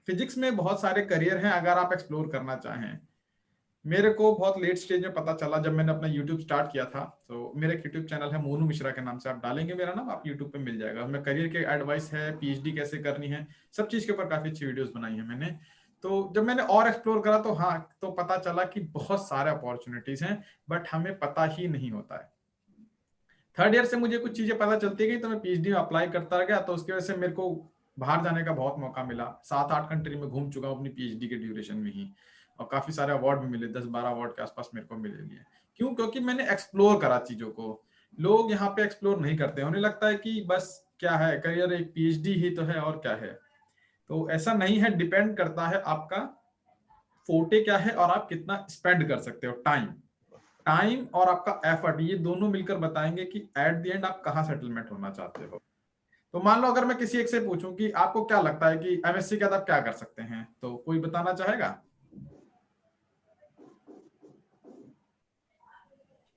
Physics में बहुत सारे करियर हैं अगर आप एक्सप्लोर करना चाहें। मेरे को बहुत लेट स्टेज में पता चला जब मैंने अपना यूट्यूब स्टार्ट किया था। तो मेरा एक यूट्यूब चैनल है मोनू मिश्रा के नाम से, आप डालेंगे मेरा नाम आप यूट्यूब पे मिल जाएगा। मैं करियर के एडवाइस है, पीएचडी कैसे करनी है, सब चीज के ऊपर काफी अच्छी वीडियोस बनाई है मैंने। तो जब मैंने और एक्सप्लोर करा तो हाँ, तो पता चला कि बहुत सारे अपॉर्चुनिटीज हैं, बट हमें पता ही नहीं होता है। थर्ड ईयर से मुझे कुछ चीजें पता चलती गई तो मैं पीएचडी में अप्लाई करता गया, तो उसकी वजह से मेरे को बाहर जाने का बहुत मौका मिला। 7-8 कंट्री में घूम चुका हूँ अपनी पीएचडी के ड्यूरेशन में ही, और काफी सारे अवार्ड भी मिले, 10-12 अवार्ड के आसपास मेरे को मिले लिए। क्यों? क्योंकि मैंने एक्सप्लोर करा चीजों को। लोग यहाँ पे एक्सप्लोर नहीं करते, उन्हें लगता है कि बस क्या है करियर, एक पीएचडी ही तो है और क्या है। तो ऐसा नहीं है, डिपेंड करता है आपका फोटे क्या है और आप कितना स्पेंड कर सकते हो। टाइम और आपका एफर्ट, ये दोनों मिलकर बताएंगे कि एट द एंड आप कहाँ सेटलमेंट होना चाहते हो। तो मान लो अगर मैं किसी एक से पूछूं कि आपको क्या लगता है कि एमएससी के बाद आप क्या कर सकते हैं, तो कोई बताना चाहेगा?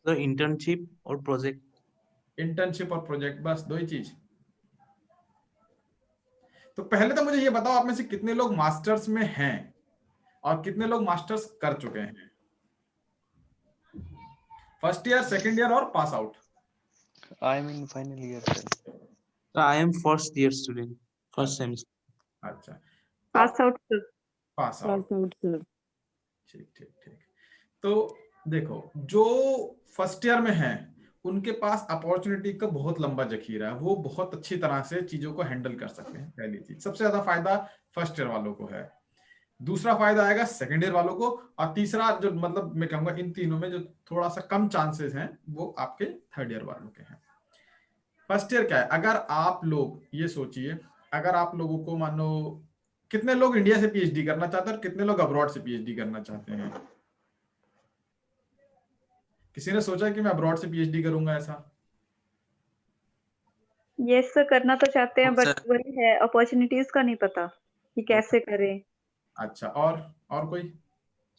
तो इंटर्नशिप और प्रोजेक्ट। इंटर्नशिप और प्रोजेक्ट, बस दो ही चीज। तो पहले तो मुझे ये बताओ आप में से कितने लोग मास्टर्स में हैं और कितने लोग मास्टर्स कर चुके हैं? फर्स्ट ईयर, सेकंड ईयर और pass out? I am in final year, sir. So I am first year student, first semester. अच्छा, पास आप out sir. Pass out, pass out sir. ठीक ठीक ठीक। तो देखो, जो फर्स्ट ईयर में हैं उनके पास अपॉर्चुनिटी का बहुत लंबा जखीरा है, वो बहुत अच्छी तरह से चीजों को हैंडल कर सकते हैं। पहली चीज, सबसे ज्यादा फायदा फर्स्ट ईयर वालों को है। दूसरा फायदा आएगा सेकंड ईयर वालों को, और तीसरा जो मतलब मैं कहूंगा इन तीनों में जो थोड़ा सा कम चांसेस हैं वो आपके थर्ड ईयर वालों के हैं। फर्स्ट ईयर क्या है, अगर आप लोग ये सोचिए, अगर आप लोगों को मानो, कितने लोग इंडिया से पीएचडी करना चाहते हैं और कितने लोग अब्रॉड से पीएचडी करना चाहते हैं? किसी ने सोचा कि मैं अब्रॉड से पीएचडी करूंगा ऐसा? यस सर, करना तो चाहते हैं हाँ, बट सर। वही है, अपॉर्चुनिटीज का नहीं पता कि कैसे करें। अच्छा, और कोई?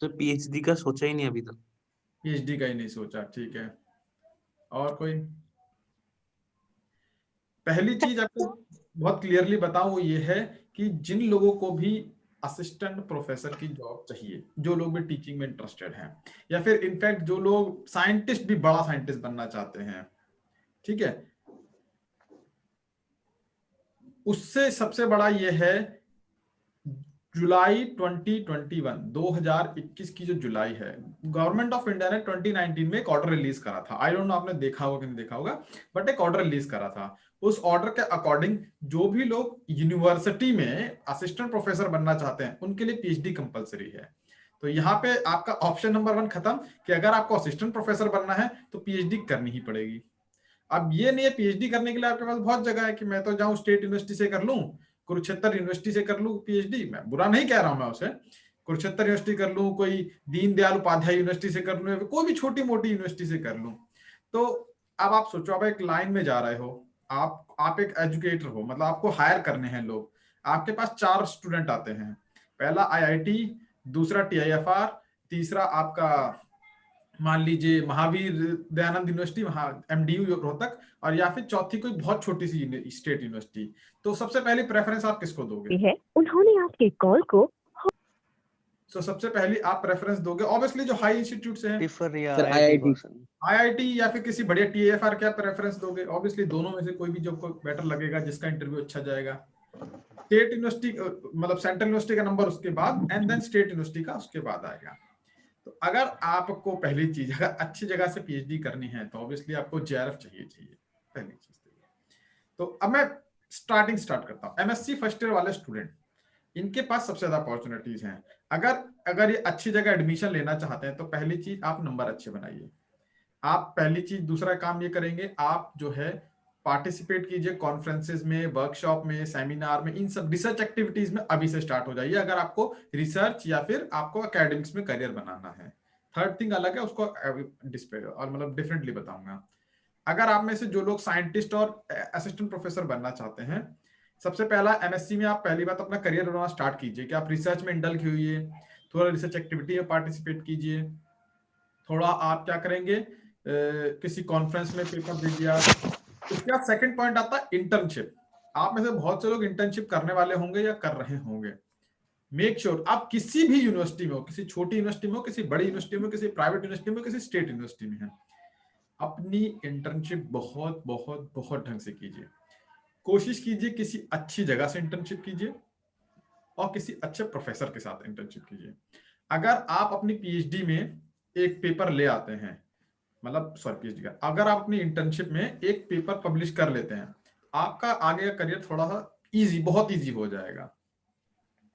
तो पीएचडी का सोचा ही नहीं अभी तक। पीएचडी का ही नहीं सोचा, ठीक है। और कोई? पहली चीज आपको बहुत क्लियरली बताऊं वो ये है कि जिन लोगों को भी असिस्टेंट प्रोफेसर की जॉब चाहिए, जो लोग भी टीचिंग में इंटरेस्टेड हैं, या फिर इनफैक्ट जो लोग साइंटिस्ट भी, बड़ा साइंटिस्ट बनना चाहते हैं, ठीक है, उससे सबसे बड़ा ये है जुलाई 2021 की जो जुलाई है, गवर्नमेंट ऑफ इंडिया ने 2019 में एक ऑर्डर रिलीज करा था। आई डोंट नो आपने देखा होगा कि नहीं देखा होगा, बट एक ऑर्डर रिलीज करा था। उस ऑर्डर के अकॉर्डिंग जो भी लोग यूनिवर्सिटी में असिस्टेंट प्रोफेसर बनना चाहते हैं उनके लिए पीएचडी कंपलसरी है। तो यहाँ पे आपका ऑप्शन नंबर 1 खत्म कि अगर आपको असिस्टेंट प्रोफेसर बनना है तो पीएचडी करनी ही पड़ेगी। अब ये नहीं है पीएचडी करने के लिए आपके पास बहुत जगह है कि मैं तो जाऊं स्टेट यूनिवर्सिटी से कर लूं, कुरुक्षेत्र यूनिवर्सिटी से कर लूं पीएचडी, मैं बुरा नहीं कह रहा हूं मैं उसे, कुरुक्षेत्र यूनिवर्सिटी कर लूं, कोई दीनदयाल उपाध्याय यूनिवर्सिटी से कर लूं, कोई भी छोटी मोटी यूनिवर्सिटी से कर लूं। तो अब आप सोचो, आप एक लाइन में जा रहे हो, आप एक एजुकेटर हो, मतलब आपको हायर करने हैं लोग, आपके पास 4 स्टूडेंट आते हैं, पहला आईआईटी, दूसरा टीआईएफआर, तीसरा आपका मान लीजिए महावीर दयानंद यूनिवर्सिटी, वहां एमडीयू रोहतक, और या फिर चौथी कोई बहुत छोटी सी स्टेट यूनिवर्सिटी। तो सबसे पहली प्रेफरेंस आप किसको दोगे? है उन्होंने आपके कॉल को तो सबसे पहली आप प्रेफरेंस दोगे ऑब्वियसली जो हाई इंस्टीट्यूट से हैं, Prefer या Sir, IIT IIT. person. IIT या फिर किसी बढ़िया टीएफआर, क्या प्रेफरेंस दोगे? ऑब्वियसली दोनों में से कोई भी जो को बेटर लगेगा, जिसका इंटरव्यू अच्छा जाएगा। स्टेट यूनिवर्सिटी मतलब सेंट्रल यूनिवर्सिटी का नंबर उसके बाद, एंड देन स्टेट यूनिवर्सिटी का उसके बाद आएगा। तो अगर आपको पहली चीज, अगर अच्छी जगह से पीएचडी करनी है तो ऑब्वियसली आपको जेआरएफ चाहिए पहली चीज। तो अब मैं स्टार्ट करता हूँ। एमएससी फर्स्ट ईयर वाले स्टूडेंट, इनके पास सबसे ज्यादा अपॉर्चुनिटीज हैं। अगर ये अच्छी जगह एडमिशन लेना चाहते हैं तो पहली चीज आप नंबर अच्छे बनाइए। आप पहली चीज, दूसरा काम ये करेंगे, आप जो है पार्टिसिपेट कीजिए कॉन्फ्रेंसेज में, वर्कशॉप में, सेमिनार में, इन सब रिसर्च एक्टिविटीज में अभी से स्टार्ट हो जाइए अगर आपको रिसर्च या फिर आपको एकेडमिक्स में करियर बनाना है। थर्ड थिंग अलग है, उसको डिस्प्ले और मतलब डिफरेंटली बताऊंगा। अगर आप में से जो लोग साइंटिस्ट और असिस्टेंट प्रोफेसर बनना चाहते हैं, सबसे पहला एमएससी में आप पहली बात अपना करियर बनाना स्टार्ट कीजिए कि आप रिसर्च में इंडल्ज हुई, थोड़ा रिसर्च एक्टिविटी में पार्टिसिपेट कीजिए, थोड़ा आप क्या करेंगे किसी कॉन्फ्रेंस में पेपर दे दिया। उसके बाद सेकंड पॉइंट आता है इंटर्नशिप। आप में से बहुत से लोग इंटर्नशिप करने वाले होंगे या कर रहे होंगे। मेक श्योर आप किसी भी यूनिवर्सिटी में हो, किसी छोटी यूनिवर्सिटी में हो, किसी बड़ी यूनिवर्सिटी में हो, किसी प्राइवेट यूनिवर्सिटी में हो, किसी स्टेट यूनिवर्सिटी में है, अपनी इंटर्नशिप बहुत बहुत बहुत ढंग से कीजिए। कोशिश कीजिए किसी अच्छी जगह से इंटर्नशिप कीजिए और किसी अच्छे प्रोफेसर के साथ इंटर्नशिप कीजिए। अगर आप अपनी पीएचडी में एक पेपर ले आते हैं, मतलब सॉरी पीएचडी का, अगर आप अपनी इंटर्नशिप में एक पेपर पब्लिश कर लेते हैं, आपका आगे का करियर थोड़ा सा इजी, बहुत इजी हो जाएगा,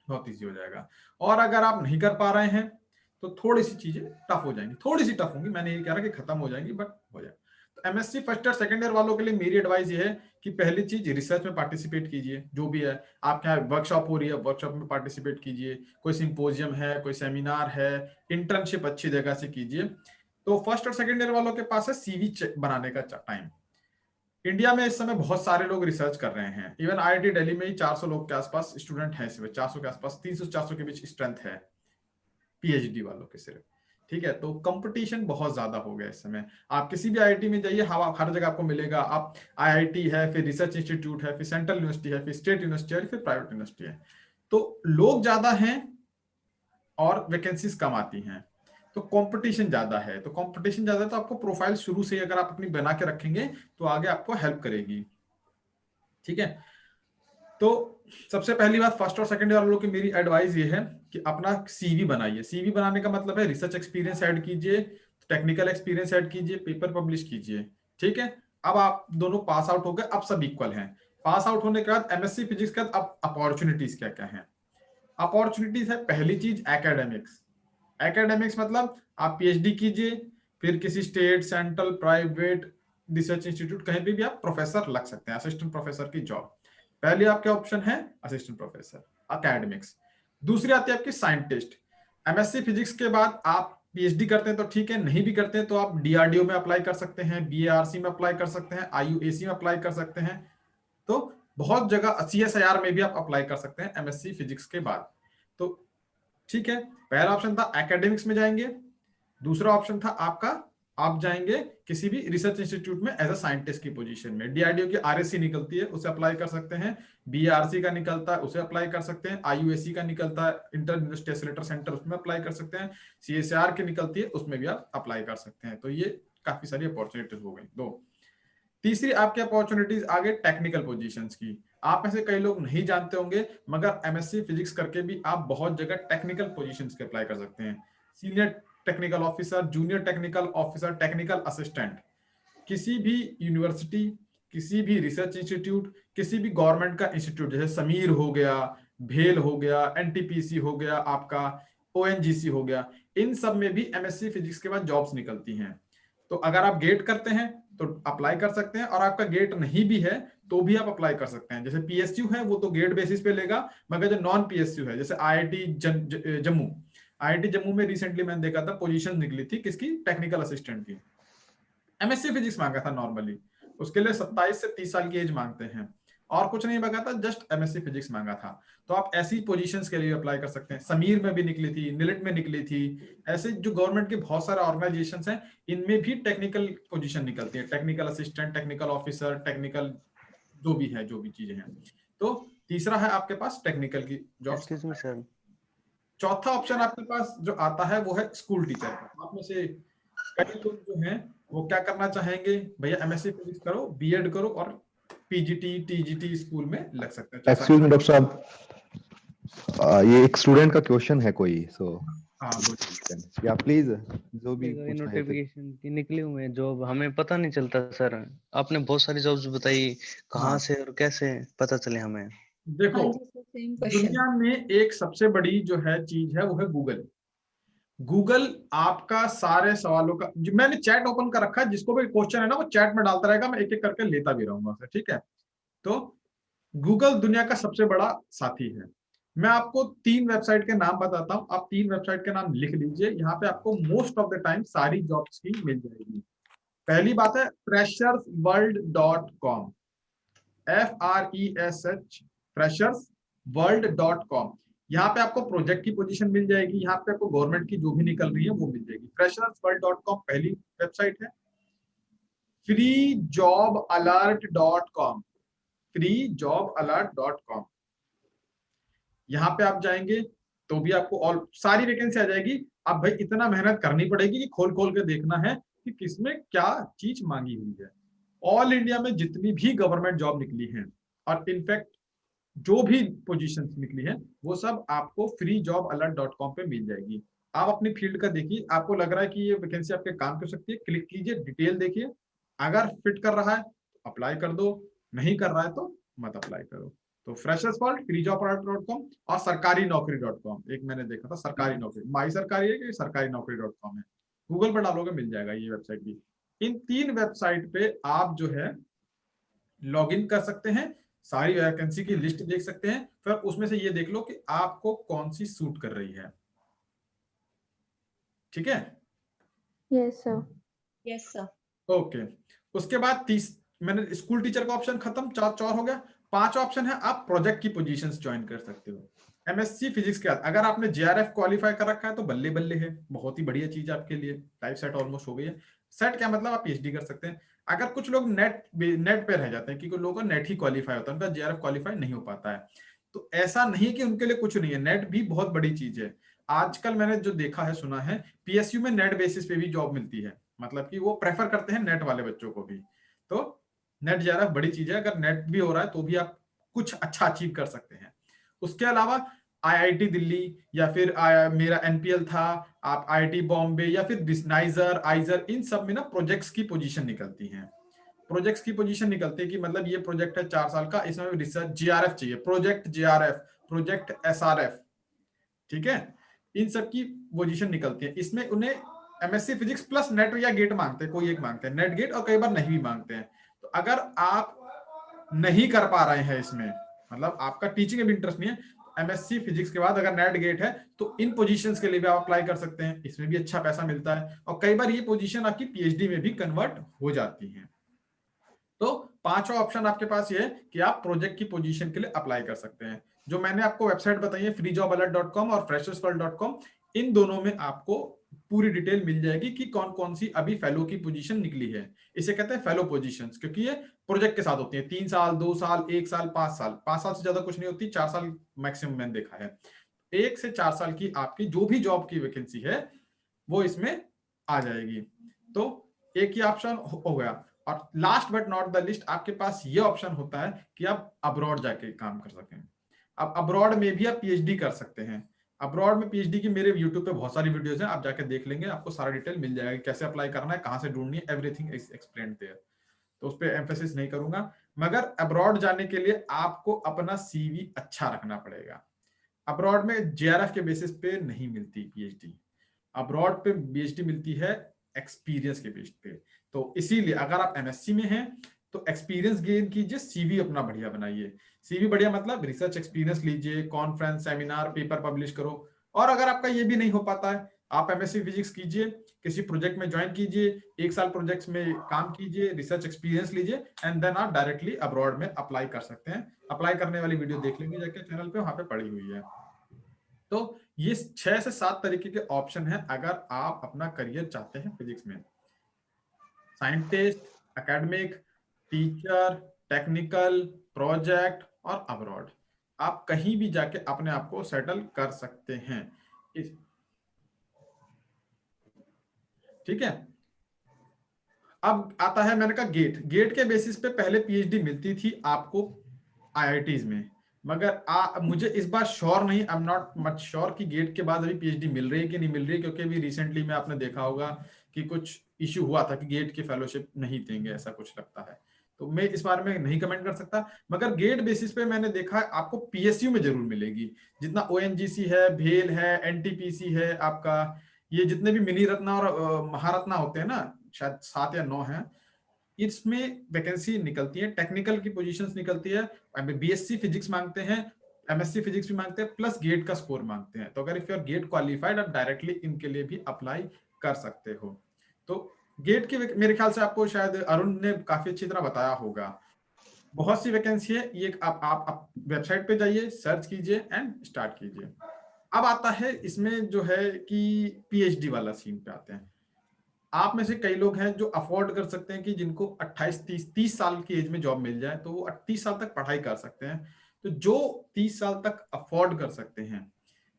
बहुत इजी हो जाएगा। और अगर आप नहीं कर पा रहे हैं तो थोड़ी सी चीजें टफ हो जाएंगी, थोड़ी सी टफ होंगी, मैंने ये कह रहा कि खत्म हो जाएंगी, बट हो जाए। तो MSc first year second year वालों के लिए मेरी एडवाइस ये है कि पहली चीज रिसर्च में पार्टिसिपेट कीजिए, जो भी है आपके यहाँ वर्कशॉप हो रही है वर्कशॉप में पार्टिसिपेट कीजिए, कोई सिंपोजियम है, कोई सेमिनार है, इंटर्नशिप अच्छी जगह से कीजिए। तो फर्स्ट और सेकंड ईयर वालों के पास है सीवी बनाने का टाइम। इंडिया में इस समय बहुत सारे लोग रिसर्च कर रहे हैं, इवन आईआईटी दिल्ली में ही 400 लोग के आसपास स्टूडेंट हैं, सिर्फ 400 के आसपास, 300 से 400 के बीच स्ट्रेंथ है पीएचडी वालों के सिर्फ। ठीक है, तो कंपटीशन बहुत ज्यादा हो गया इस समय। आप किसी भी आईआईटी में जाइए, हर जगह आपको मिलेगा। आप आईआईटी है, फिर रिसर्च इंस्टीट्यूट है, फिर सेंट्रल यूनिवर्सिटी है, फिर स्टेट यूनिवर्सिटी है, फिर प्राइवेट यूनिवर्सिटी है। तो लोग ज्यादा हैं और वैकेंसीज कम आती हैं, तो कंपटीशन ज्यादा है। तो कंपटीशन ज्यादा है तो आपको प्रोफाइल शुरू से अगर आप अपनी बना के रखेंगे तो आगे आपको हेल्प करेगी। ठीक है, तो सबसे पहली बात फर्स्ट और सेकंड ईयर वालों की मेरी एडवाइस ये है कि अपना सीवी बनाइए। सीवी बनाने का मतलब है रिसर्च एक्सपीरियंस ऐड कीजिए, टेक्निकल एक्सपीरियंस ऐड कीजिए, पेपर पब्लिश कीजिए। ठीक है, अब आप दोनों पास आउट हो गए, अब सब इक्वल हैं। पास आउट होने के बाद एमएससी फिजिक्स के बाद अब अपॉर्चुनिटीज क्या क्या हैं। अपॉर्चुनिटीज है, पहली चीज एकेडमिक्स। एकेडमिक्स मतलब आप पीएचडी कीजिए, फिर किसी state, central, private research institute कहीं भी आप प्रोफेसर लग सकते हैं, असिस्टेंट प्रोफेसर की जॉब। पहले आपके ऑप्शन है असिस्टेंट प्रोफेसर, एकेडमिक्स। दूसरी आती है आपकी साइंटिस्ट। एमएससी फिजिक्स के बाद आप पीएचडी करते हैं तो ठीक है, नहीं भी करते हैं तो आप डीआरडीओ में अप्लाई कर सकते हैं, बीएआरसी में अप्लाई कर सकते हैं, आईयूएसी में अप्लाई कर सकते हैं। तो बहुत जगह सीएसआईआर में भी आप अप्लाई कर सकते हैं एमएससी फिजिक्स के बाद। तो ठीक है, पहला ऑप्शन था एकेडमिक्स में जाएंगे, दूसरा ऑप्शन था आपका आप जाएंगे किसी भी रिसर्च इंस्टीट्यूट में एज अ साइंटिस्ट की पोजीशन में। डीआरडीओ की आरएससी निकलती है, उसे अप्लाई कर सकते हैं, बीआरसी का निकलता है उसे अप्लाई कर सकते हैं, आईयूएसी का निकलता है इंटर यूनिवर्सिटी एक्सेलेरेटर सेंटर, उसमें अप्लाई कर सकते हैं, सीएसआर की निकलती है उसमें भी आप अप्लाई कर सकते हैं। तो ये काफी सारी अपॉर्चुनिटीज हो गई दो। तीसरी आपकी अपॉर्चुनिटीज आगे टेक्निकल पोजीशंस की। आप में से कई लोग नहीं जानते होंगे मगर एमएससी फिजिक्स करके भी आप बहुत जगह टेक्निकल पोजीशंस के अप्लाई कर सकते हैं। Senior technical officer, junior technical officer, technical assistant. किसी भी यूनिवर्सिटी, किसी भी रिसर्च इंस्टीट्यूट, किसी भी गवर्नमेंट का इंस्टीट्यूट, जैसे समीर हो गया, भेल हो गया, एनटीपीसी हो गया, आपका ओएनजीसी हो गया, इन सब में भी एमएससी फिजिक्स के बाद जॉब्स निकलती हैं। तो अगर आप गेट करते हैं तो अप्लाई कर सकते हैं, और आपका गेट नहीं भी है तो भी आप अप्लाई कर सकते हैं। जैसे पीएसयू है वो तो गेट बेसिस पे लेगा, मगर जो नॉन पीएसयू है, जैसे आईआईटी जम्मू, आईआईटी जम्मू में रिसेंटली मैंने देखा था पोजीशन निकली थी किसकी, टेक्निकल असिस्टेंट की। एमएससी फिजिक्स मांगा था नॉर्मली, उसके लिए 27 से 30 साल की एज मांगते हैं, और कुछ नहीं मांगा था, जस्ट एमएससी फिजिक्स मांगा था। तो आप ऐसी पोजीशंस के लिए अप्लाई कर सकते हैं। समीर में भी निकली थी, निलिट में निकली थी, ऐसे जो गवर्नमेंट के बहुत सारे ऑर्गेनाइजेशंस हैं इनमें भी टेक्निकल पोजीशन निकलती है, technical assistant, technical officer, technical जो भी है, जो भी चीजें हैं। तो तीसरा है आपके पास टेक्निकल की जॉब। एक्सक्यूज मी सर, चौथा ऑप्शन आपके पास जो आता है वो है स्कूल टीचर। आप में से कई लोग जो हैं वो क्या करना चाहेंगे, भैया एमएससी फिजिक्स करो, बीएड करो और पीजीटी टीजीटी स्कूल में लग सकते हैं। एक्सक्यूज मी डॉक्टर साहब, ये एक स्टूडेंट का क्वेश्चन है कोई, सो हाँ बोलिए। या प्लीज जो भी पूछना है तो। नोटिफिकेशन की निकली हुई है जॉब, हमें पता नहीं चलता सर। आपने बहुत सारी जॉब्स बताई, कहाँ हाँ। से और कैसे पता चले हमें? देखो, हाँ जी सर, सेम क्वेश्चन। दुनिया में एक सबसे बड़ी जो है चीज है वो है गूगल। गूगल आपका सारे सवालों का, जो मैंने चैट ओपन कर रखा है, जिसको भी क्वेश्चन है ना वो चैट में डालता रहेगा, मैं एक एक करके लेता भी रहूंगा उसे। ठीक है, तो गूगल दुनिया का सबसे बड़ा साथी है। मैं आपको 3 वेबसाइट के नाम बताता हूं, आप 3 वेबसाइट के नाम लिख लीजिए, यहाँ पे आपको मोस्ट ऑफ द टाइम सारी जॉब्स की मिल जाएगी। पहली बात है freshersworld.com, FRESH freshersworld.com। यहाँ पे आपको प्रोजेक्ट की पोजीशन मिल जाएगी, यहाँ पे आपको गवर्नमेंट की जो भी निकल रही है वो मिल जाएगी। freshersworld.com पहली वेबसाइट है। freejobalert.com, freejobalert.com, यहाँ पे आप जाएंगे, तो भी आपको ऑल सारी वैकेंसी आ जाएगी। अब भाई इतना मेहनत करनी पड़ेगी कि खोल खोल के देखना है कि किसमें क्या चीज मांगी हुई है। ऑल इंडिया में जितनी भी गवर्नमेंट जॉब निकली है और इनफैक्ट जो भी पोजीशंस निकली है वो सब आपको freejobalert.com पे मिल जाएगी। आप अपनी फील्ड का देखिए, आपको लग रहा है कि ये वैकेंसी आपके काम कर सकती है, क्लिक कीजिए, डिटेल देखिए, अगर फिट कर रहा है तो अप्लाई कर दो, नहीं कर रहा है तो मत अप्लाई करो। तो फ्रेशर्स फॉल्ट freejobalert.com और सरकारी-नौकरी.com, एक मैंने देखा था सरकारी नौकरी, माई सरकारी है कि सरकारी-नौकरी.com है, गूगल पर डालोगे मिल जाएगा ये वेबसाइट भी। इन 3 वेबसाइट पे आप जो है लॉग इन कर सकते हैं, सारी वैकेंसी की लिस्ट देख सकते हैं, फिर उसमें से ये देख लो कि आपको कौन सी सूट कर रही है। ठीक है, yes sir. Yes sir. Okay. उसके बाद 30 मैंने स्कूल टीचर का ऑप्शन खत्म, 4 हो गया। 5 ऑप्शन है, आप प्रोजेक्ट की पोजीशंस ज्वाइन कर सकते हो एमएससी फिजिक्स के बाद। अगर आपने जेआरएफ क्वालिफाई कर रखा है तो बल्ले बल्ले है, बहुत ही बढ़िया चीज आपके लिए, लाइफ सेट ऑलमोस्ट हो गई है। सेट क्या मतलब, आप पीएचडी कर सकते हैं। अगर कुछ लोग नेट पे रह जाते हैं, क्योंकि लोगों का नेट ही क्वालिफाई होता है, उनका जेआरएफ क्वालिफाई नहीं हो पाता है, तो ऐसा नहीं कि उनके लिए कुछ नहीं है, नेट भी बहुत बड़ी चीज है। आजकल मैंने जो देखा है सुना है, पीएसयू में नेट बेसिस पे भी जॉब मिलती है, मतलब कि वो प्रेफर करते हैं नेट वाले बच्चों को भी। तो नेट जेआरएफ बड़ी चीज है, अगर नेट भी हो रहा है तो भी आप कुछ अच्छा अचीव कर सकते हैं। उसके अलावा आईआईटी दिल्ली या फिर मेरा एनपीएल था, आप आईआईटी बॉम्बे या फिर नाइजर आइजर, इन सब में ना प्रोजेक्ट्स की पोजीशन निकलती हैं। प्रोजेक्ट्स की पोजीशन निकलती है कि मतलब ये प्रोजेक्ट है 4 साल का, इसमें रिसर्च जेआरएफ चाहिए, प्रोजेक्ट जेआरएफ, प्रोजेक्ट एसआरएफ, ठीक है, इन सब की पोजीशन निकलती है। इसमें उन्हें एमएससी फिजिक्स प्लस नेट या गेट मांगते हैं, कोई एक मांगते हैं, नेट गेट, और कई बार नहीं भी मांगते हैं। तो अगर आप नहीं कर पा रहे हैं इसमें, मतलब आपका टीचिंग में इंटरेस्ट नहीं है, एमएससी फिजिक्स के बाद अगर नेट गेट है तो इन पोजीशंस के लिए भी आप अप्लाई कर सकते हैं, इसमें भी अच्छा पैसा मिलता है, और कई बार ये पोजीशन आपकी पीएचडी में भी कन्वर्ट हो जाती है। तो 5वां ऑप्शन आपके पास ये है कि आप प्रोजेक्ट की पोजीशन के लिए अप्लाई कर सकते हैं। जो मैंने आपको वेबसाइट बताई है freejobalert.com और freshersworld.com, इन दोनों में आपको पूरी डिटेल मिल जाएगी कि कौन कौन सी अभी फेलो की पोजीशन निकली है। इसे कहते हैं फेलो पोजीशंस, क्योंकि ये प्रोजेक्ट के साथ होती है, 3 साल 2 साल 1 साल 5 साल, 5 साल से ज्यादा कुछ नहीं होती, 4 साल मैक्सिमम मैंने देखा है। 1 से 4 साल की आपकी जो भी जॉब की वैकेंसी है वो इसमें आ जाएगी। तो एक ही ऑप्शन हो गया। और last but not the list, आपके पास ये ऑप्शन होता है कि आप अब्रॉड जाके काम कर सकें। अब अब्रॉड में भी आप पीएचडी कर सकते हैं। अब्रॉड में पीएचडी की मेरे यूट्यूब पे बहुत सारी वीडियोस हैं, आप जाके देख लेंगे, आपको सारा डिटेल मिल जाएगा, कैसे अप्लाई करना है, कहां से ढूंढनी है, एवरीथिंग इज एक्सप्लेन्ड देयर। तो उस पर एम्फेसिस नहीं करूंगा, मगर अब्रॉड जाने के लिए आपको अपना सीवी अच्छा रखना पड़ेगा। अब्रॉड में जेआरएफ के बेसिस पे नहीं मिलती पीएचडी, अब्रॉड पे पीएचडी मिलती है एक्सपीरियंस के बेस पे। तो इसीलिए अगर आप एमएससी में हैं तो एक्सपीरियंस गेन कीजिए, सीवी अपना बढ़िया बनाइए। सीवी बढ़िया मतलब रिसर्च एक्सपीरियंस लीजिए, कॉन्फ्रेंस सेमिनार पेपर पब्लिश करो। और अगर आपका ये भी नहीं हो पाता है, आप एमएससी फिजिक्स कीजिए, किसी प्रोजेक्ट में ज्वाइन कीजिए, 1 साल प्रोजेक्ट्स में काम कीजिए, रिसर्च एक्सपीरियंस लीजिए, एंड देन आप डायरेक्टली अब्रॉड में अप्लाई कर सकते हैं। अप्लाई करने वाली वीडियो देख लेंगे जाके चैनल पे, वहां पे पड़ी हुई है। तो ये 6 से 7 तरीके के ऑप्शन हैं अगर आप अपना करियर चाहते हैं फिजिक्स में। Scientist, academic, teacher, technical, project और अब्रॉड, आप कहीं भी जाके अपने आप को सेटल कर सकते हैं। ठीक है, अब आता है मैंने कहा गेट के बेसिस पे पहले पीएचडी मिलती थी आपको आईआईटीज में, मगर मुझे इस बार श्योर नहीं, आई एम नॉट मच श्योर कि गेट के बाद अभी पीएचडी मिल रही है कि नहीं मिल रही है, क्योंकि अभी रिसेंटली में आपने देखा होगा कि कुछ इश्यू हुआ था कि गेट की फेलोशिप नहीं देंगे, ऐसा कुछ लगता है। तो मैं इस बारे में नहीं कमेंट कर सकता, मगर गेट बेसिस पे मैंने देखा है आपको पीएसयू में जरूर मिलेगी। जितना ओएनजीसी है, भेल है, एनटीपीसी है, आपका ये जितने भी मिनी रत्ना और महारत्ना होते हैं ना, शायद 7 या 9 हैं, इसमें वैकेंसी निकलती है, टेक्निकल की पोजीशंस निकलती है, बीएससी फिजिक्स मांगते हैं, एमएससी फिजिक्स भी मांगते हैं, प्लस गेट का स्कोर मांगते हैं। तो अगर if you are get qualified, आप डायरेक्टली इनके लिए भी अप्लाई कर सकते हो। तो गेट की मेरे ख्याल से आपको शायद अरुण ने काफी अच्छी तरह बताया होगा। बहुत सी वैकेंसी है, ये आप वेबसाइट पे जाइए, सर्च कीजिए एंड स्टार्ट कीजिए। अब आता है इसमें जो है कि पीएचडी वाला सीन पे आते हैं। आप में से कई लोग हैं जो अफोर्ड कर सकते हैं कि जिनको 28-30 साल की एज में जॉब मिल जाए, तो वो 30 साल तक पढ़ाई कर सकते हैं। तो जो 30 साल तक अफोर्ड कर सकते हैं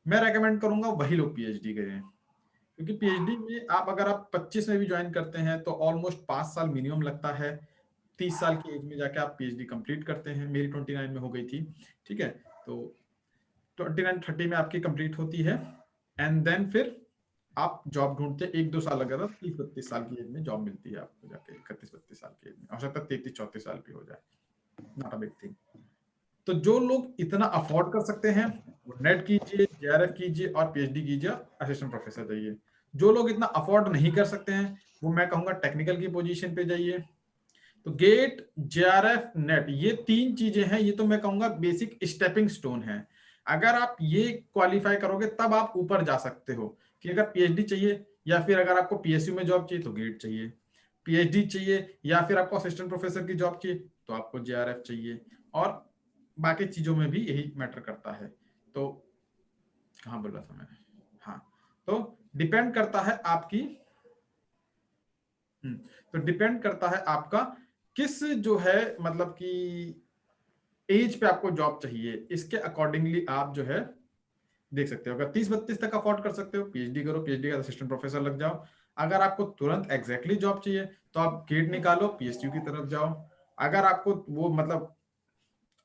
मैं रेकमेंड करूंगा वही लोग पीएचडी करें, क्योंकि पीएचडी में आप अगर आप 25 में भी ज्वाइन करते हैं तो ऑलमोस्ट 5 साल मिनिमम लगता है। 30 साल की एज में जाके आप पीएचडी कंप्लीट करते हैं। मेरी 29 में हो गई थी, ठीक है, तो 29-30 में आपकी कंप्लीट होती है, एंड देन फिर आप जॉब ढूंढते, 1-2 साल लगा था, 30-32 साल की एज में जॉब मिलती है आपको जाके, 31-32 साल की एज में, हो सकता है 33-34 साल भी हो जाए, नॉट अ बिग थिंग। तो जो लोग इतना अफोर्ड कर सकते हैं वो नेट कीजिए, जेआरएफ कीजिए और पीएचडी कीजिए, असिस्टेंट प्रोफेसर जाइए। जो लोग इतना अफोर्ड नहीं कर सकते हैं वो मैं कहूंगा टेक्निकल की पोजीशन पे जाइए। तो गेट, जेआरएफ, नेट, ये 3 चीजें हैं, ये तो मैं कहूंगा बेसिक स्टेपिंग स्टोन है। अगर आप ये क्वालिफाई करोगे तब आप ऊपर जा सकते हो, कि अगर पीएचडी चाहिए या फिर अगर आपको पीएसयू में जॉब चाहिए तो गेट चाहिए, पीएचडी चाहिए या फिर आपको असिस्टेंट प्रोफेसर की जॉब चाहिए तो आपको जेआरएफ चाहिए, और बाकी चीजों में भी यही मैटर करता है। तो कहाँ बोल रहा था मैं, हाँ, तो डिपेंड करता है आपकी, तो डिपेंड करता है आपका किस जो है, मतलब कि एज पे आपको जॉब चाहिए, इसके अकॉर्डिंगली आप जो है देख सकते हो। अगर 30-32 तक अफोर्ड कर सकते हो पीएचडी करो, पीएचडी का असिस्टेंट प्रोफेसर लग जाओ। अगर आपको तुरंत एग्जैक्टली जॉब चाहिए तो आप गेट निकालो, पीएसयू की तरफ जाओ। अगर आपको वो मतलब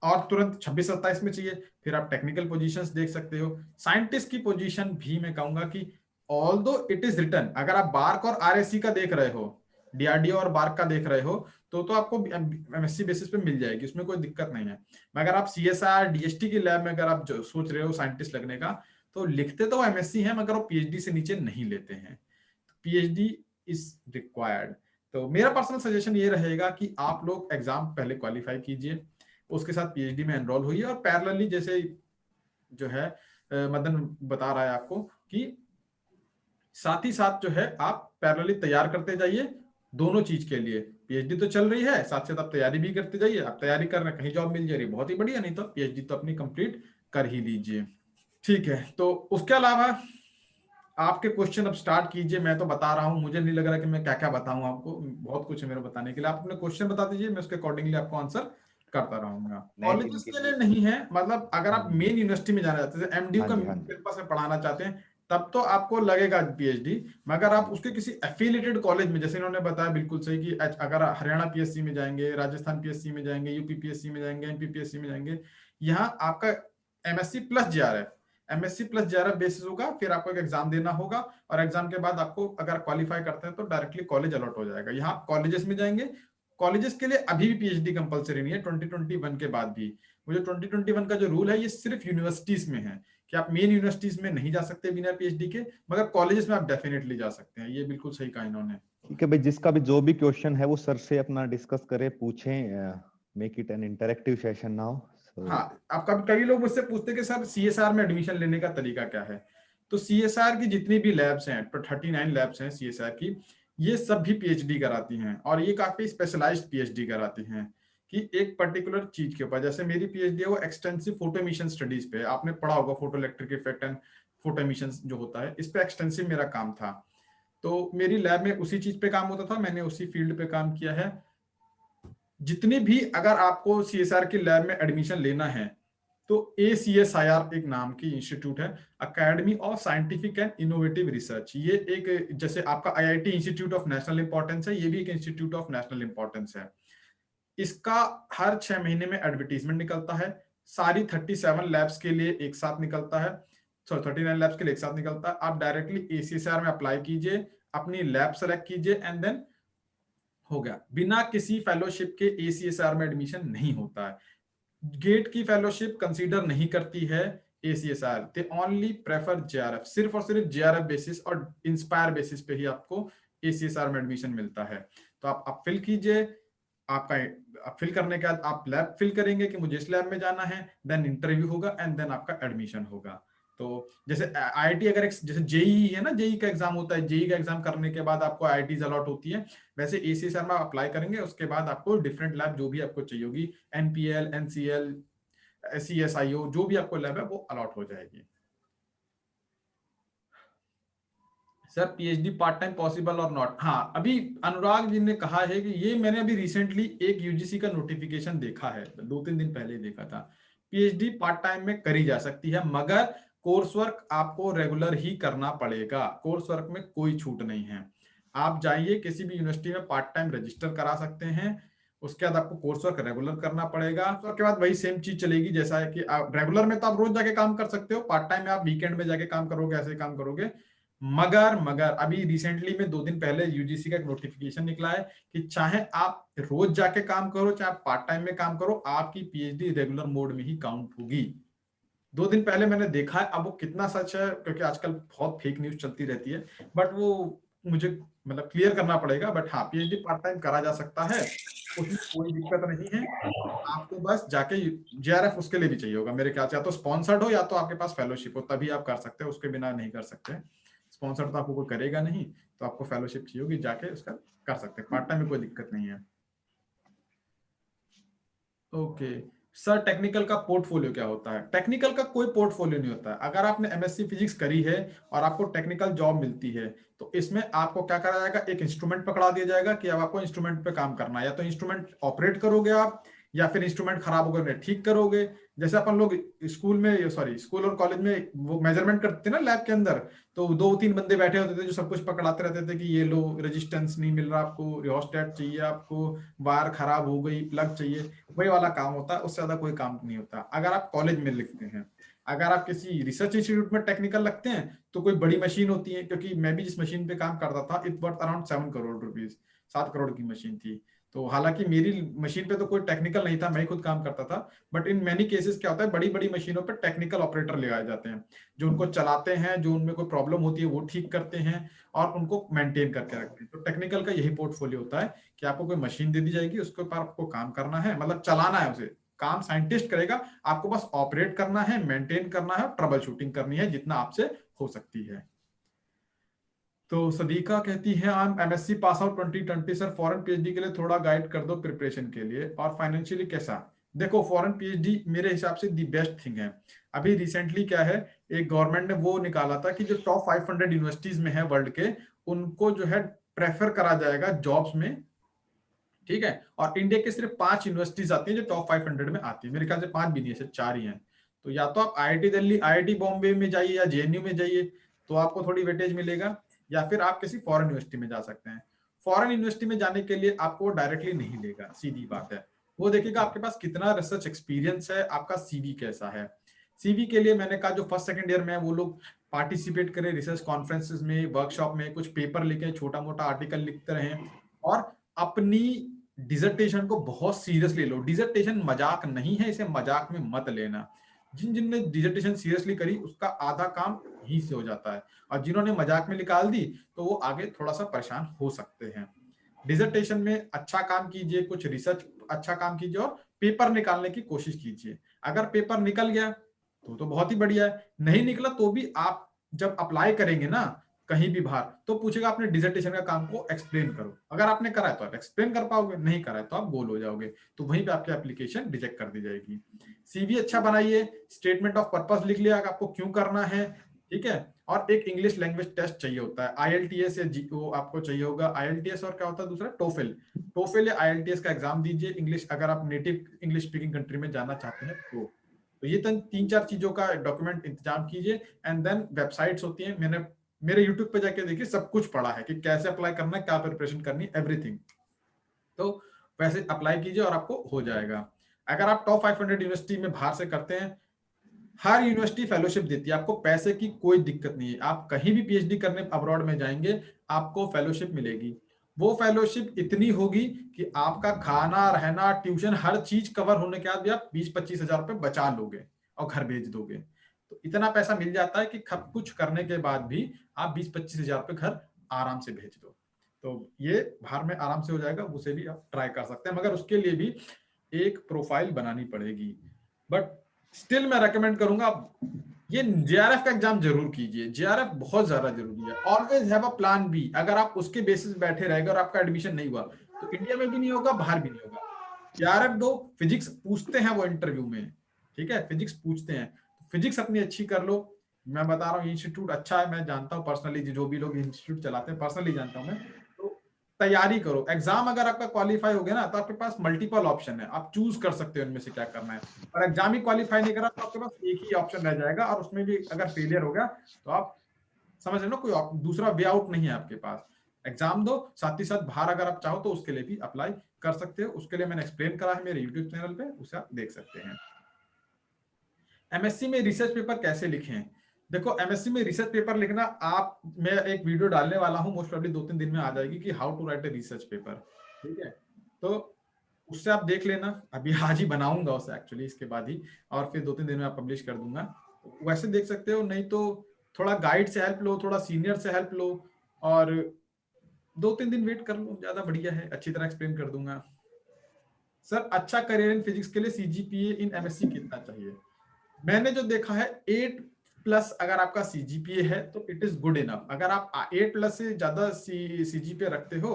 और तुरंत 26-27 में चाहिए फिर आप टेक्निकल पोजीशंस देख सकते हो। साइंटिस्ट की पोजीशन भी मैं कहूंगा कि ऑल्दो इट इज रिटन, अगर आप बार्क और आरएससी का देख रहे हो, डीआरडीओ और बार्क का देख रहे हो तो आपको एमएससी बेसिस पे मिल जाएगी, उसमें कोई दिक्कत नहीं है। मगर आप सीएसआर डीएसटी की लैब में अगर आप जो सोच रहे हो साइंटिस्ट लगने का, तो लिखते तो एमएससी है मगर वो पीएचडी से नीचे नहीं लेते हैं, पीएचडी इज रिक्वायर्ड। तो मेरा पर्सनल सजेशन ये रहेगा कि आप लोग एग्जाम पहले क्वालिफाई कीजिए, उसके साथ पीएचडी में एनरोल होइए, और पैरेलली जैसे जो है मदन बता रहा है आपको कि साथ ही साथ जो है आप पैरेलली तैयार करते जाइए दोनों चीज के लिए। पीएचडी तो चल रही है, साथ साथ आप तैयारी भी करते जाइए। आप तैयारी कर रहे हैं, कहीं जॉब मिल जा रही है, बहुत ही बढ़िया, नहीं तो पीएचडी तो अपनी कंप्लीट कर ही लीजिए, ठीक है। तो उसके अलावा आपके क्वेश्चन अब स्टार्ट कीजिए, मैं तो बता रहा हूँ, मुझे नहीं लग रहा कि मैं क्या क्या बताऊं आपको, बहुत कुछ है मेरे बताने के लिए। आप अपने क्वेश्चन बता दीजिए, मैं उसके अकॉर्डिंगली आपको आंसर करता रहूंगा। कॉलेजेस के लिए नहीं है, मतलब अगर आप मेन यूनिवर्सिटी में जाना चाहते हैं, एमडीयू का कैंपस में पढ़ाना चाहते हैं, तब तो आपको लगेगा पीएचडी। मगर आप उसके किसी एफिलिएटेड कॉलेज में, जैसे इन्होंने बताया बिल्कुल सही कि अगर हरियाणा पीएससी में जाएंगे, राजस्थान पीएससी में जाएंगे, यूपी पीएससी में जाएंगे, एमपी पीएससी में जाएंगे, यहाँ आपका MSc plus JRF, MSc plus JRF basis होगा, फिर आपको एक एग्जाम देना होगा, और एग्जाम के बाद आपको अगर क्वालिफाई करते हैं तो डायरेक्टली कॉलेज अलॉट हो जाएगा। यहाँ आप कॉलेजेस में जाएंगे, कॉलेजेस के लिए अभी भी पीएचडी कंपलसरी नहीं है 2021 के बाद भी। वो जो 2021 का जो रूल है ये सिर्फ यूनिवर्सिटीज में है कि आप मेन यूनिवर्सिटीज में नहीं जा सकते बिना पीएचडी के, मगर कॉलेजेस में आप डेफिनेटली जा सकते हैं। ये बिल्कुल सही कहा इन्होंने। ठीक है भाई, जिसका भी जो भी क्वेश्चन है वो सर से अपना डिस्कस करे, पूछें, make it N interactive session now. हाँ, आप कभी लोग मुझसे पूछते कि सर सीएसआर में एडमिशन लेने का तरीका क्या है। तो सीएसआर की जितनी भी लैब्स हैं, 39 लैब्स हैं सीएसआर की, ये सब भी पीएचडी कराती हैं, और ये काफी स्पेशलाइज्ड पीएचडी कराती हैं कि एक पर्टिकुलर चीज के ऊपर। जैसे मेरी पीएचडी है वो एक्सटेंसिव फोटो एमिशन स्टडीज पे, आपने पढ़ा होगा photo electric effect and photo emission जो होता है, इस पे एक्सटेंसिव मेरा काम था। तो मेरी लैब में उसी चीज पे काम होता था, मैंने उसी फील्ड पे काम किया है। जितनी भी अगर आपको सीएसआर की लैब में एडमिशन लेना है तो ACSIR एक नाम की इंस्टीट्यूट है, academy of scientific and innovative research. ये एक जैसे आपका IIT institute of national importance है, ये भी एक इंस्टीट्यूट ऑफ नेशनल इंपॉर्टेंस है। इसका हर 6 महीने में एडवर्टीजमेंट निकलता है, सारी 37 लैब्स के लिए एक साथ निकलता है, 39 लैब्स के लिए एक साथ निकलता है। आप डायरेक्टली ACSIR में अप्लाई कीजिए, अपनी लैब सेलेक्ट कीजिए, एंड देन हो गया। बिना किसी फेलोशिप के ACSIR में एडमिशन नहीं होता है। गेट की फेलोशिप कंसीडर नहीं करती है ACSIR, they only prefer JRF, सिर्फ और सिर्फ जेआरएफ बेसिस और इंस्पायर बेसिस पे ही आपको ACSIR में एडमिशन मिलता है। तो आप फिल कीजिए, आप फिल करने के बाद आप लैब फिल करेंगे कि मुझे इस लैब में जाना है, देन इंटरव्यू होगा, एंड देन आपका एडमिशन होगा। तो जैसे IIT अगर जैसे जेईई है ना, जेईई का एग्जाम होता है, जेईई का एग्जाम करने के बाद आपको IITs अलॉट होती है, वैसे ACSIR में अप्लाई करेंगे, उसके बाद आपको डिफरेंट लैब जो भी आपको चाहिए होगी, NPL, NCL, CSIO, जो भी आपको लैब है वो अलॉट हो जाएगी। Sir PhD part time possible और नॉट? हाँ, अभी अनुराग जी ने कहा है कि ये मैंने अभी रिसेंटली एक यूजीसी का नोटिफिकेशन देखा है, 2-3 दिन पहले देखा था, पीएचडी पार्ट टाइम में करी जा सकती है, मगर कोर्स वर्क आपको रेगुलर ही करना पड़ेगा, कोर्स वर्क में कोई छूट नहीं है। आप जाइए किसी भी यूनिवर्सिटी में पार्ट टाइम रजिस्टर करा सकते हैं, उसके बाद आपको कोर्स वर्क रेगुलर करना पड़ेगा। तो उसके बाद वही सेम चीज चलेगी, जैसा है कि आप रेगुलर में तो आप रोज जाके काम कर सकते हो, पार्ट टाइम में आप वीकेंड में जाके काम करोगे, ऐसे काम करोगे। मगर अभी रिसेंटली में 2 दिन पहले यूजीसी का एक नोटिफिकेशन निकला है कि चाहे आप रोज जाके काम करो, चाहे आप पार्ट टाइम में काम करो, आपकी पीएचडी रेगुलर मोड में ही काउंट होगी। 2 दिन पहले मैंने देखा है, अब वो कितना सच है क्योंकि आजकल बहुत फेक न्यूज चलती रहती है, बट वो मुझे मतलब क्लियर करना पड़ेगा। बट हाँ, पीएचडी पार्ट टाइम करा जा सकता है, उसमें कोई दिक्कत नहीं है। आपको बस जाके जेआरएफ उसके लिए भी चाहिए होगा मेरे ख्याल से, या तो स्पॉन्सर्ड हो या तो आपके पास फेलोशिप हो, तभी आप कर सकते हो, उसके बिना नहीं कर सकते। स्पॉन्सर तो आपको कोई करेगा नहीं, तो आपको फेलोशिप चाहिए होगी, जाके उसका कर सकते हैं, पार्ट टाइम में कोई दिक्कत नहीं है। ओके सर, टेक्निकल का पोर्टफोलियो क्या होता है? टेक्निकल का कोई पोर्टफोलियो नहीं होता है। अगर आपने एमएससी फिजिक्स करी है और आपको टेक्निकल जॉब मिलती है, तो इसमें आपको क्या करा जाएगा, एक इंस्ट्रूमेंट पकड़ा दिया जाएगा कि अब आपको इंस्ट्रूमेंट पे काम करना है, या तो इंस्ट्रूमेंट ऑपरेट करोगे आप, या फिर इंस्ट्रूमेंट खराब हो गए ठीक करोगे। जैसे अपन लोग स्कूल और कॉलेज में वो मेजरमेंट करते थे ना लैब के अंदर, तो 2-3 बंदे बैठे होते थे जो सब कुछ पकड़ाते रहते थे कि ये लो, रेजिस्टेंस नहीं मिल रहा आपको, रियोस्टेट चाहिए आपको, वायर खराब हो गई, प्लग चाहिए, वही वाला काम होता है, उससे ज्यादा कोई काम नहीं होता अगर आप कॉलेज में लिखते हैं। अगर आप किसी रिसर्च इंस्टीट्यूट में टेक्निकल लगते हैं तो कोई बड़ी मशीन होती है, क्योंकि मैं भी जिस मशीन पे काम करता था it worth around 7 crore rupees, 7 crore की मशीन थी। तो हालांकि मेरी मशीन पे तो कोई टेक्निकल नहीं था, मैं ही खुद काम करता था, बट इन मैनी केसेस क्या होता है, बड़ी बड़ी मशीनों पे टेक्निकल ऑपरेटर लगाए जाते हैं, जो उनको चलाते हैं, जो उनमें कोई प्रॉब्लम होती है वो ठीक करते हैं और उनको मेंटेन करके रखते हैं। तो टेक्निकल का यही पोर्टफोलियो होता है कि आपको कोई मशीन दे दी जाएगी, उसके ऊपर आपको काम करना है, मतलब चलाना है उसे, काम साइंटिस्ट करेगा, आपको बस ऑपरेट करना है, मेंटेन करना है, ट्रबल शूटिंग करनी है जितना आपसे हो सकती है। तो सदीका कहती है I am MSc pass out 2020 sir, foreign PhD के लिए थोड़ा गाइड कर दो प्रिपरेशन के लिए, और फाइनेंशियली कैसा? देखो, फॉरेन पीएचडी मेरे हिसाब से दी बेस्ट थिंग है। अभी रिसेंटली क्या है, एक गवर्नमेंट ने वो निकाला था कि जो टॉप 500 यूनिवर्सिटीज में है वर्ल्ड के, उनको जो है प्रेफर करा जाएगा जॉब्स में, ठीक है। और इंडिया के सिर्फ 5 यूनिवर्सिटीज आती हैं जो टॉप 500 में आती है, मेरे ख्याल से 5 भी नहीं है, सिर्फ 4 ही हैं। तो या तो आप आईआईटी दिल्ली, आईआईटी बॉम्बे में जाइए या जेएनयू में जाइए, तो आपको थोड़ी वेटेज मिलेगा, या फिर आप किसी फॉरेन यूनिवर्सिटी में जा सकते हैं। फॉरेन यूनिवर्सिटी में जाने के लिए आपको डायरेक्टली नहीं लेगा, सीधी बात है। वो देखेगा आपके पास कितना रिसर्च एक्सपीरियंस है, आपका सीवी कैसा है। सीवी के लिए मैंने कहा जो फर्स्ट सेकंड ईयर में है वो लोग पार्टिसिपेट करें रिसर्च कॉन्फ्रेंसेस में, वर्कशॉप में, कुछ पेपर लिखें, छोटा मोटा आर्टिकल लिखते रहें, और अपनी डिसर्टेशन को बहुत सीरियसली लो। डिसर्टेशन मजाक नहीं है, इसे मजाक में मत लेना। जिनने डिसर्टेशन सीरियसली करी उसका आधा काम यहीं से हो जाता है, और जिन्होंने मजाक में निकाल दी तो वो आगे थोड़ा सा परेशान हो सकते हैं। डिसर्टेशन में अच्छा काम कीजिए, कुछ रिसर्च अच्छा काम कीजिए, और पेपर निकालने की कोशिश कीजिए। अगर पेपर निकल गया तो बहुत ही बढ़िया है, नहीं निकला तो भी आप जब अप्लाई करेंगे ना कहीं भी बाहर, तो पूछेगा आपने डिसर्टेशन का काम को एक्सप्लेन करो। अगर आपने करा है तो आप एक्सप्लेन कर पाओगे, नहीं करा है तो आप गोल हो जाओगे, तो वहीं पे आपकी एप्लीकेशन रिजेक्ट कर दी जाएगी। सीवी अच्छा बनाइए, स्टेटमेंट ऑफ पर्पस लिख लिया आपको क्यों करना है, ठीक है। और एक इंग्लिश लैंग्वेज टेस्ट चाहिए होता है, आईएलटीएस या जीओ आपको चाहिए होगा। आईएलटीएस और क्या होता है दूसरा, टोफेल। टोफेल या आईएलटीएस का एग्जाम दीजिए इंग्लिश, अगर आप नेटिव इंग्लिश स्पीकिंग कंट्री में जाना चाहते हैं तो ये 3-4 चीजों का डॉक्यूमेंट इंतजाम कीजिए। एंड देन वेबसाइट्स होती हैं, मैंने मेरे यूट्यूब पे जाके देखिए, सब कुछ पढ़ा है कि कैसे अप्लाई करना है, क्या प्रिपरेशन करनी है, एवरीथिंग। तो वैसे अप्लाई कीजिए और आपको हो जाएगा। अगर आप टॉप 500 यूनिवर्सिटी में बाहर से करते हैं, हर यूनिवर्सिटी फेलोशिप देती है, आपको पैसे की कोई दिक्कत नहीं है। आप कहीं भी पीएचडी करने अब्रॉड में जाएंगे आपको फेलोशिप मिलेगी। वो फेलोशिप इतनी होगी कि आपका खाना, रहना, ट्यूशन, हर चीज कवर होने के बाद भी आप 20-25 हजार रुपए बचा लोगे और घर भेज दोगे। तो इतना पैसा मिल जाता है कि सब कुछ करने के बाद भी आप 20-25 हजार रुपए घर आराम से भेज दो। तो ये बाहर में आराम से हो जाएगा, उसे भी आप ट्राई कर सकते हैं, मगर उसके लिए भी एक प्रोफाइल बनानी पड़ेगी। बट स्टिल मैं रेकमेंड करूंगा ये जेआरएफ का एग्जाम जरूर कीजिए, जेआरएफ बहुत ज्यादा जरूरी है। Always have a plan B. अगर आप उसके बेसिस बैठे रहेगा और आपका एडमिशन नहीं हुआ तो इंडिया में भी नहीं होगा, बाहर भी नहीं होगा। जेआरएफ दो, फिजिक्स पूछते हैं वो इंटरव्यू में, ठीक है, फिजिक्स पूछते हैं, फिजिक्स अपनी अच्छी कर लो। मैं बता रहा हूँ इंस्टीट्यूट अच्छा है, मैं जानता हूँ पर्सनली, जो भी लोग इंस्टीट्यूट चलाते हैं पर्सनली जानता हूँ मैं, तो तैयारी करो। एग्जाम अगर आपका क्वालिफाई हो गया ना तो आपके पास मल्टीपल ऑप्शन है, आप चूज कर सकते हो इनमें से क्या करना है। और एग्जाम ही क्वालिफाई नहीं करा तो आपके पास एक ही ऑप्शन रह जाएगा, और उसमें भी अगर फेलियर हो गया तो आप समझ रहे हो ना, कोई दूसरा वे आउट नहीं है आपके पास। एग्जाम दो, साथ ही साथ बाहर अगर आप चाहो तो उसके लिए भी अप्लाई कर सकते हो। उसके लिए मैंने एक्सप्लेन करा है मेरे यूट्यूब चैनल पे, उसे आप देख सकते हैं। एमएससी में रिसर्च पेपर कैसे लिखें? देखो, एमएससी में रिसर्च पेपर लिखना, आप, मैं एक वीडियो डालने वाला हूं, मोस्ट प्रोबेबली 2-3 दिन में आ जाएगी, कि how to write a research paper. ठीक है, तो उससे आप देख लेना। अभी आज ही बनाऊंगा उसे एक्चुअली, इसके बाद ही, और फिर 2-3 दिन में आप पब्लिश कर दूंगा। वैसे देख सकते हो, नहीं तो थोड़ा गाइड से हेल्प लो, थोड़ा सीनियर से हेल्प लो, और 2-3 दिन वेट कर लो, ज्यादा बढ़िया है, अच्छी तरह एक्सप्लेन कर दूंगा। सर, अच्छा करियर इन फिजिक्स के लिए सीजीपीए इन एमएससी कितना चाहिए? मैंने जो देखा है 8+ अगर आपका सीजीपीए है तो इट इज गुड इनफ। अगर आप 8+ से ज्यादा सीजीपीए रखते हो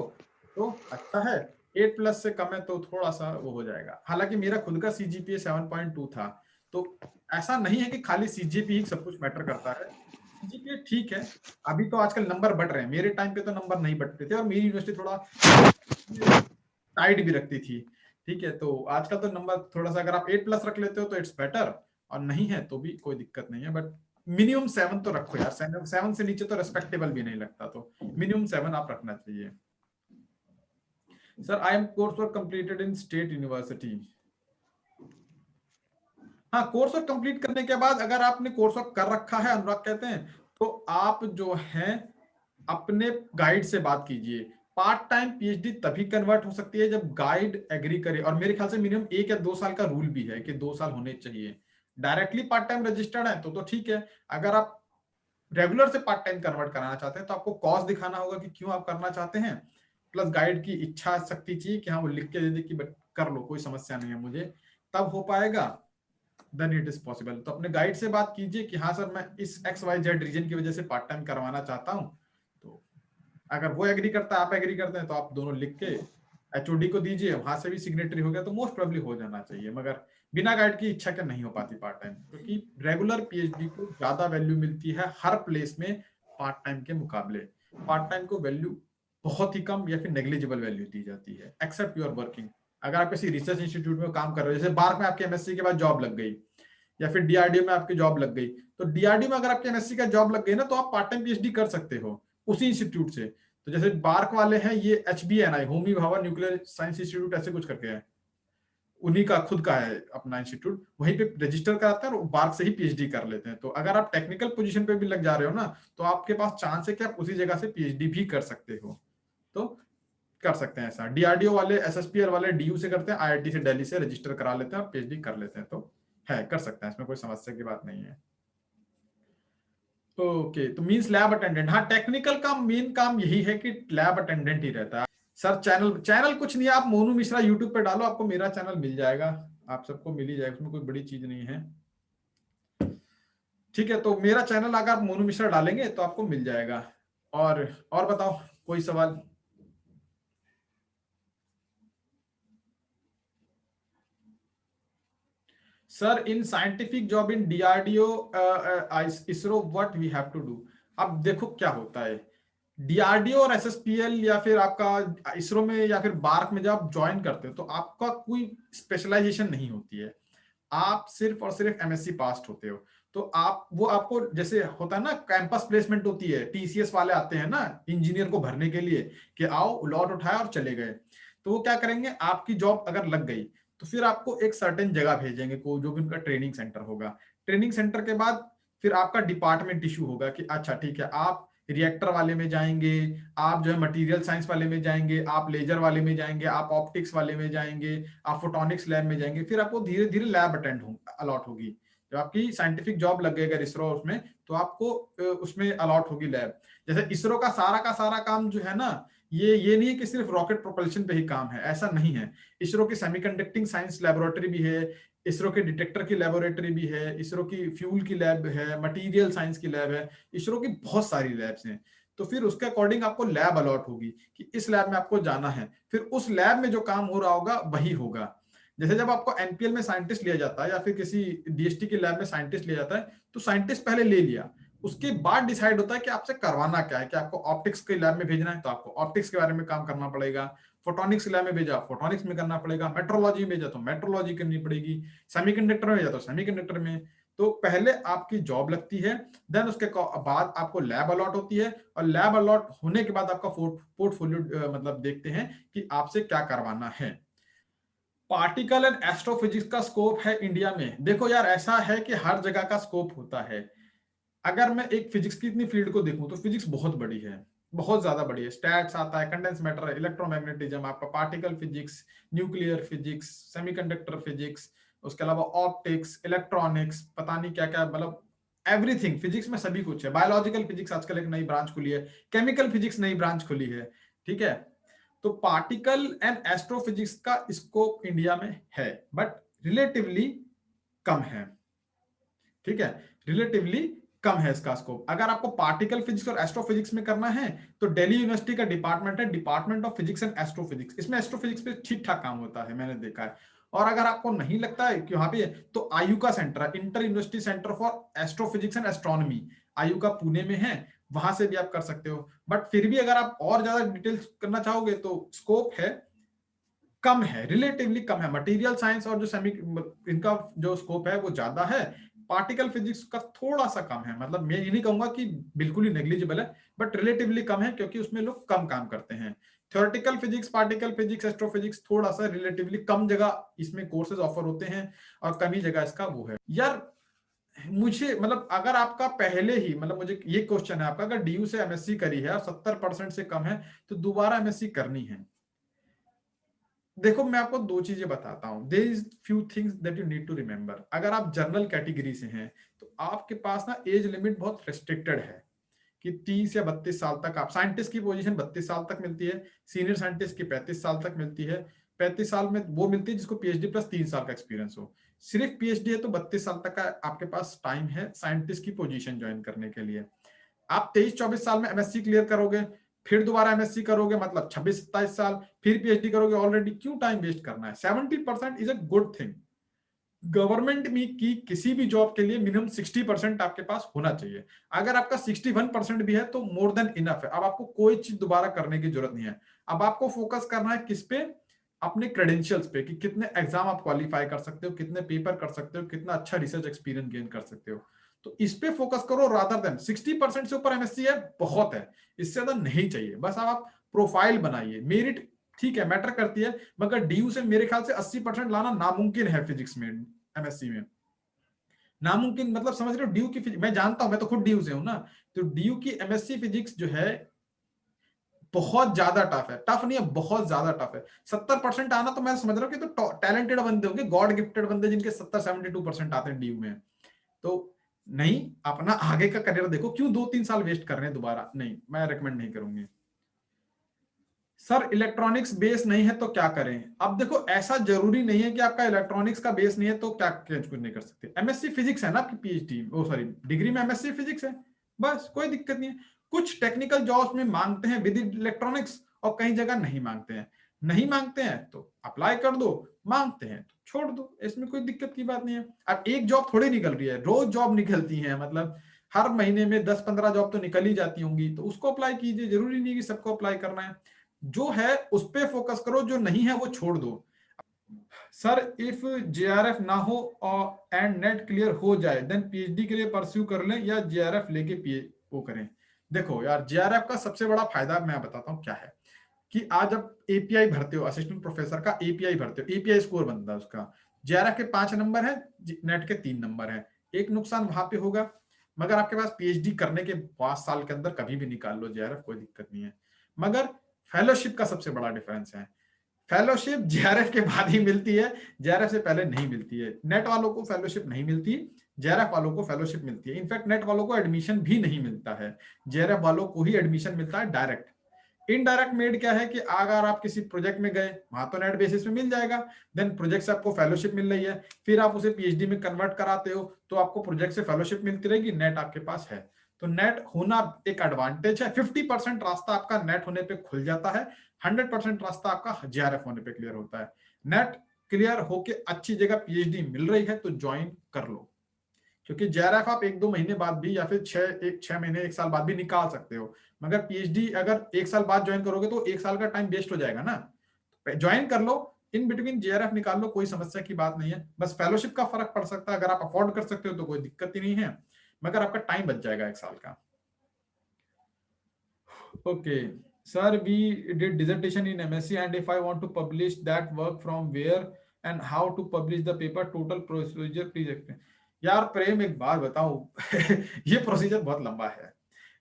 तो अच्छा है, 8+ से कम है तो थोड़ा सा वो हो जाएगा। हालांकि मेरा खुद का सीजीपीए 7.2 था, तो ऐसा नहीं है कि खाली सीजीपीए ही सब कुछ मैटर करता है। सीजीपीए ठीक है, अभी तो आजकल नंबर बढ़ रहे हैं, मेरे टाइम पे तो नंबर नहीं बढ़ते थे, और मेरी यूनिवर्सिटी थोड़ा टाइट भी रखती थी। ठीक है, तो आजकल तो नंबर थोड़ा सा, अगर आप 8+ रख लेते हो तो इट्स बेटर, और नहीं है तो भी कोई दिक्कत नहीं है, बट मिनिमम 7 तो रखो यार। 7 से नीचे तो रेस्पेक्टेबल भी नहीं लगता, तो मिनिमम 7 आप रखना चाहिए। Sir, I am course work completed in state university. हाँ, कोर्स वर्क कंप्लीट करने के बाद अगर आपने कोर्स वर्क कर रखा है, अनुराग कहते हैं, तो आप जो है अपने गाइड से बात कीजिए। पार्ट टाइम पीएचडी तभी कन्वर्ट हो सकती है जब गाइड एग्री करे, और मेरे ख्याल से मिनिमम 1 या 2 साल का रूल भी है कि 2 साल होने चाहिए। डायरेक्टली पार्ट टाइम रजिस्टर्ड है तो ठीक है। अगर आप रेगुलर से पार्ट टाइम कन्वर्ट कराना चाहते हैं तो आपको कॉज दिखाना होगा कि क्यों आप करना चाहते हैं, प्लस गाइड की इच्छा शक्ति चाहिए कि हाँ वो लिख के दे दे कि कर लो, कोई समस्या नहीं है मुझे, तब हो पाएगा, देन इट इज पॉसिबल। तो अपने गाइड से बात कीजिए कि हाँ सर, मैं इस XYZ रीजन की वजह से पार्ट टाइम करवाना चाहता हूँ, तो अगर वो एग्री करता है, आप एग्री करते हैं, तो आप दोनों लिख के HOD को दीजिए, वहां से भी सिग्नेटरी हो गया तो मोस्ट प्रोबेबली हो जाना चाहिए। मगर बिना गाइड की इच्छा के नहीं हो पाती पार्ट टाइम, क्योंकि रेगुलर पीएचडी को ज्यादा वैल्यू मिलती है हर प्लेस में पार्ट टाइम के मुकाबले। पार्ट टाइम को वैल्यू बहुत ही कम या फिर नेग्लिजिबल वैल्यू दी जाती है, एक्सेप्ट यू आर वर्किंग। अगर आप किसी रिसर्च इंस्टीट्यूट में काम कर रहे हो, जैसे बार्क में आपके एमएससी के बाद जॉब लग गई, या फिर डीआरडीओ में आपकी जॉब लग गई, तो डीआरडीओ में अगर आपके एमएससी का जॉब लग गई ना, तो आप पार्ट टाइम पीएचडी कर सकते हो उसी इंस्टीट्यूट से। तो जैसे बार्क वाले हैं, ये HBNI, Homi Bhabha nuclear science institute ऐसे कुछ करके है, उन्हीं का खुद का है अपना इंस्टीट्यूट, वहीं पे रजिस्टर कराते हैं और बार्क से ही पीएचडी कर लेते हैं। तो अगर आप टेक्निकल पोजीशन पे भी लग जा रहे हो ना, तो आपके पास चांस है कि आप उसी जगह से पीएचडी भी कर सकते हो, तो कर सकते हैं ऐसा। डीआरडीओ वाले, SSPR वाले DU से करते हैं, IIT से दिल्ली से रजिस्टर करा लेते हैं और पीएचडी कर लेते हैं, तो है, कर सकते हैं, इसमें कोई समस्या की बात नहीं है। ओके, तो मींस लैब अटेंडेंट। हाँ, टेक्निकल का मेन काम यही है कि लैब अटेंडेंट ही रहता है। सर, चैनल कुछ नहीं है, आप मोनू मिश्रा यूट्यूब पे डालो, आपको मेरा चैनल मिल जाएगा, आप सबको मिल ही जाएगा, उसमें कोई बड़ी चीज नहीं है। ठीक है, तो मेरा चैनल अगर आप मोनू मिश्रा डालेंगे तो आपको मिल जाएगा। और बताओ, कोई सवाल? Sir, in scientific job in DRDO, ISRO, what we have to do? अब देखो क्या होता है, DRDO और SSPL या फिर आपका ISRO में या फिर बार्क में जब आप ज्वाइन करते हो तो आपका कोई स्पेशलाइजेशन नहीं होती है, आप सिर्फ और सिर्फ MSc पास होते हो। तो आपको जैसे होता है ना, कैंपस प्लेसमेंट होती है, TCS वाले आते हैं ना इंजीनियर को भरने के लिए कि आओ, लॉट उठाया और चले गए। तो वो क्या करेंगे, आपकी जॉब अगर लग गई तो फिर आपको एक सर्टेन जगह भेजेंगे, को जो भी उनका ट्रेनिंग सेंटर होगा। ट्रेनिंग सेंटर के बाद फिर आपका डिपार्टमेंट इशू होगा कि अच्छा ठीक है, आप रिएक्टर वाले में जाएंगे, आप जो है मटेरियल साइंस वाले में जाएंगे, आप लेजर वाले में जाएंगे, आप ऑप्टिक्स वाले में जाएंगे, आप फोटोनिक्स लैब में जाएंगे, फिर आपको धीरे धीरे लैब अलॉट होगी। जब आपकी साइंटिफिक जॉब लग गई अगर इसरो उसमें, तो आपको उसमें अलॉट होगी लैब। जैसे इसरो का सारा काम जो है ना, ये नहीं है कि सिर्फ रॉकेट प्रोपल्शन पे ही काम है, ऐसा नहीं है। इसरो की सेमीकंडक्टिंग साइंस लेबोरेटरी भी है, इसरो के डिटेक्टर की लेबोरेटरी भी है, इसरो की फ्यूल की लैब है, मटेरियल साइंस की लैब है, इसरो की बहुत सारी लैब्स हैं। तो फिर उसके अकॉर्डिंग आपको लैब अलॉट होगी कि इस लैब में आपको जाना है, फिर उस लैब में जो काम हो रहा होगा वही होगा। जैसे जब आपको NPL में साइंटिस्ट लिया जाता है या फिर किसी DST की लैब में साइंटिस्ट लिया जाता है, तो साइंटिस्ट पहले ले लिया, उसके बाद डिसाइड होता है कि आपसे करवाना क्या है, कि आपको ऑप्टिक्स के लैब में भेजना है तो आपको ऑप्टिक्स के बारे में काम करना पड़ेगा, फोटोनिक्स के लैब में भेजा फोटोनिक्स में करना पड़ेगा, मेट्रोलॉजी में भेजा तो मेट्रोलॉजी करनी पड़ेगी, सेमीकंडक्टर में भेजा तो सेमीकंडक्टर में। तो पहले आपकी जॉब लगती है, देन उसके बाद आपको लैब अलॉट होती है, और लैब अलॉट होने के बाद आपका पोर्टफोलियो मतलब देखते हैं कि आपसे क्या करवाना है। पार्टिकल एंड एस्ट्रोफिजिक्स का स्कोप है इंडिया में, देखो यार ऐसा है कि हर जगह का स्कोप होता है। अगर मैं एक फिजिक्स की इतनी फील्ड को देखूं तो फिजिक्स बहुत बड़ी है, बहुत ज्यादा बड़ी है। स्टैट्स आता है, कंडेंस मैटर, इलेक्ट्रोमैग्नेटिज्म, आपका particle physics, nuclear physics, semiconductor physics, उसके अलावा ऑप्टिक्स, इलेक्ट्रॉनिक्स, पता नहीं क्या क्या, मतलब एवरीथिंग फिजिक्स में सभी कुछ है। बायोलॉजिकल फिजिक्स आजकल एक नई ब्रांच खुली है, केमिकल फिजिक्स नई ब्रांच खुली है, ठीक है। तो पार्टिकल एंड एस्ट्रोफिजिक्स का स्कोप इंडिया में है, बट रिलेटिवली कम है, ठीक है, रिलेटिवली कम है इसका स्कोप। अगर आपको पार्टिकल फिजिक्स और एस्ट्रोफिजिक्स में करना है तो दिल्ली यूनिवर्सिटी का डिपार्टमेंट है, department of physics and astrophysics, इसमें एस्ट्रोफिजिक्स पे ठीक ठाक काम होता है, मैंने देखा है। और अगर आपको नहीं लगता है कि वहां पे, तो आयु का सेंटर है, inter university centre for astrophysics and astronomy, आयु का पुणे में है, वहां से भी आप कर सकते हो। बट फिर भी अगर आप और ज्यादा डिटेल्स करना चाहोगे तो स्कोप है, कम है, रिलेटिवली कम है। मटेरियल साइंस और जो सेमी, इनका जो स्कोप है वो ज्यादा है, पार्टिकल फिजिक्स का थोड़ा सा कम है। मतलब मैं ये नहीं कहूंगा कि बिल्कुल ही नेग्लिजिबल है, बट रिलेटिवली कम है क्योंकि उसमें लोग कम काम करते हैं। Theoretical physics, particle physics, astrophysics थोड़ा सा रिलेटिवली कम जगह इसमें कोर्सेज ऑफर होते हैं, और कम ही जगह इसका वो है यार। मुझे मतलब अगर आपका पहले ही, मतलब मुझे ये क्वेश्चन है आपका, अगर डीयू से एमएससी करी है और 70% से कम है तो दोबारा एमएससी करनी है। देखो मैं आपको दो चीजें बताता हूं, there is few things that you need to remember. अगर आप जनरल कैटेगरी से हैं तो आपके पास ना एज लिमिट बहुत रेस्ट्रिक्टेड है, कि 30 या 32 साल तक आप, साइंटिस्ट की पोजीशन 32 साल तक मिलती है, सीनियर साइंटिस्ट की 35 साल तक मिलती है। 35 साल में वो मिलती है जिसको पीएचडी प्लस 3 साल का एक्सपीरियंस हो। सिर्फ पीएचडी है तो 32 साल तक का आपके पास टाइम है साइंटिस्ट की पोजीशन ज्वाइन करने के लिए। आप 23-24 साल में एमएससी क्लियर करोगे, फिर दोबारा एमएससी करोगे, मतलब 26-27 साल, फिर पीएचडी करोगे, ऑलरेडी क्यों टाइम वेस्ट करना है। 70% is a good thing. Government में की किसी भी जॉब के लिए मिनिमम 60% आपके पास होना चाहिए। अगर आपका 61% भी है तो मोर देन इनफ है। अब आपको कोई चीज दोबारा करने की जरूरत नहीं है। अब आपको फोकस करना है किस पे, अपने क्रेडेंशियल्स पे, कि कितने एग्जाम आप क्वालिफाई कर सकते हो, कितने पेपर कर सकते हो, कितना अच्छा रिसर्च एक्सपीरियंस गेन कर सकते हो। तो इस पे फोकस करो रादर देन 60% से ऊपर एमएससी है बहुत है, इससे ज्यादा नहीं चाहिए। बस आप प्रोफाइल बनाइए, मेरिट ठीक है मैटर करती है, मगर डीयू से मेरे ख्याल से 80% लाना नामुमकिन है फिजिक्स में, एमएससी में नामुमकिन। मतलब समझ रहे हो, डीयू की मैं जानता हूं, मैं तो खुद डीयू से हूं ना, तो डीयू की एमएससी फिजिक्स जो है बहुत ज्यादा टफ है, टफ नहीं है बहुत ज्यादा टफ है। 70% आना तो मैं समझ रहा हूँ कि तो टैलेंटेड बंदे होंगे, गॉड गिफ्टेड बंदे जिनके 70-72% आते हैं डीयू में। तो नहीं, अपना आगे का करियर देखो, क्यों 2-3 साल वेस्ट कर रहे हैं दोबारा, नहीं मैं रेकमेंड नहीं करूंगी। सर इलेक्ट्रॉनिक्स बेस नहीं है तो क्या करें। अब देखो ऐसा जरूरी नहीं है कि आपका इलेक्ट्रॉनिक्स का बेस नहीं है तो क्या कुछ नहीं कर सकते। एमएससी फिजिक्स है ना आपकी, पीएचडी ओ सॉरी डिग्री में एमएससी फिजिक्स है, बस कोई दिक्कत नहीं है। कुछ टेक्निकल जॉब्स में मांगते हैं विद इलेक्ट्रॉनिक्स और कई जगह नहीं मांगते हैं। नहीं मांगते हैं तो अप्लाई कर दो, मांगते हैं तो छोड़ दो, इसमें कोई दिक्कत की बात नहीं है। अब एक जॉब थोड़ी निकल रही है, रोज जॉब निकलती है, मतलब हर महीने में 10-15 जॉब तो निकल ही जाती होंगी, तो उसको अप्लाई कीजिए, जरूरी नहीं कि सबको अप्लाई करना है। जो है उस पे फोकस करो, जो नहीं है वो छोड़ दो। सर इफ जेआरएफ ना हो और एंड नेट क्लियर हो जाए देन पीएचडी के लिए परस्यू कर लें या जेआरएफ लेके पीए वो करें। देखो यार जेआरएफ का सबसे बड़ा फायदा मैं बताता हूँ क्या है, कि आज आप एपीआई भरते हो, असिस्टेंट प्रोफेसर का एपीआई भरते हो, एपीआई स्कोर बनता है उसका। जेआरएफ के 5 नंबर है, नेट के 3 नंबर है। एक नुकसान वहां पे होगा, मगर आपके पास पीएचडी करने के 5 साल के अंदर कभी भी निकाल लो जेआरएफ, कोई दिक्कत नहीं है। मगर फेलोशिप का सबसे बड़ा डिफरेंस है, फेलोशिप जेआरएफ के बाद ही मिलती है, जेआरएफ से पहले नहीं मिलती है। नेट वालों को फेलोशिप नहीं मिलती, जेआरएफ वालों को फेलोशिप मिलती है। इनफैक्ट नेट वालों को एडमिशन भी नहीं मिलता है, जेआरएफ वालों को ही एडमिशन मिलता है डायरेक्ट। इनडायरेक्ट मेड क्या है कि अगर आप किसी प्रोजेक्ट में गए वहां तो नेट बेसिस में मिल जाएगा, देन प्रोजेक्ट से आपको फेलोशिप मिल रही है, फिर आप उसे पीएचडी में कन्वर्ट कराते हो तो आपको प्रोजेक्ट से फेलोशिप मिलती रहेगी, नेट आपके पास है। तो नेट होना एक एडवांटेज है। 50% रास्ता आपका नेट होने पे खुल जाता है, 100% रास्ता आपका जेआरएफ होने पे क्लियर होता है। नेट क्लियर होके अच्छी जगह पीएचडी मिल रही है तो ज्वाइन कर लो, क्योंकि जेआरएफ आप 1-2 महीने बाद भी या फिर 6 महीने 1 साल बाद भी निकाल सकते हो, मगर पीएचडी अगर 1 साल बाद ज्वाइन करोगे तो 1 साल का टाइम वेस्ट हो जाएगा ना। ज्वाइन कर लो, इन बिटवीन जेआरएफ निकाल लो, कोई समस्या की बात नहीं है। बस फेलोशिप का फर्क पड़ सकता है, अगर आप अफोर्ड कर सकते हो तो कोई दिक्कत ही नहीं है, मगर आपका टाइम बच जाएगा 1 साल का। Okay sir, we did dissertation in MSc and if I want to publish that work from where and how to publish the paper, total procedure please explain. यार प्रेम, एक बात बताऊं ये प्रोसीजर बहुत लंबा है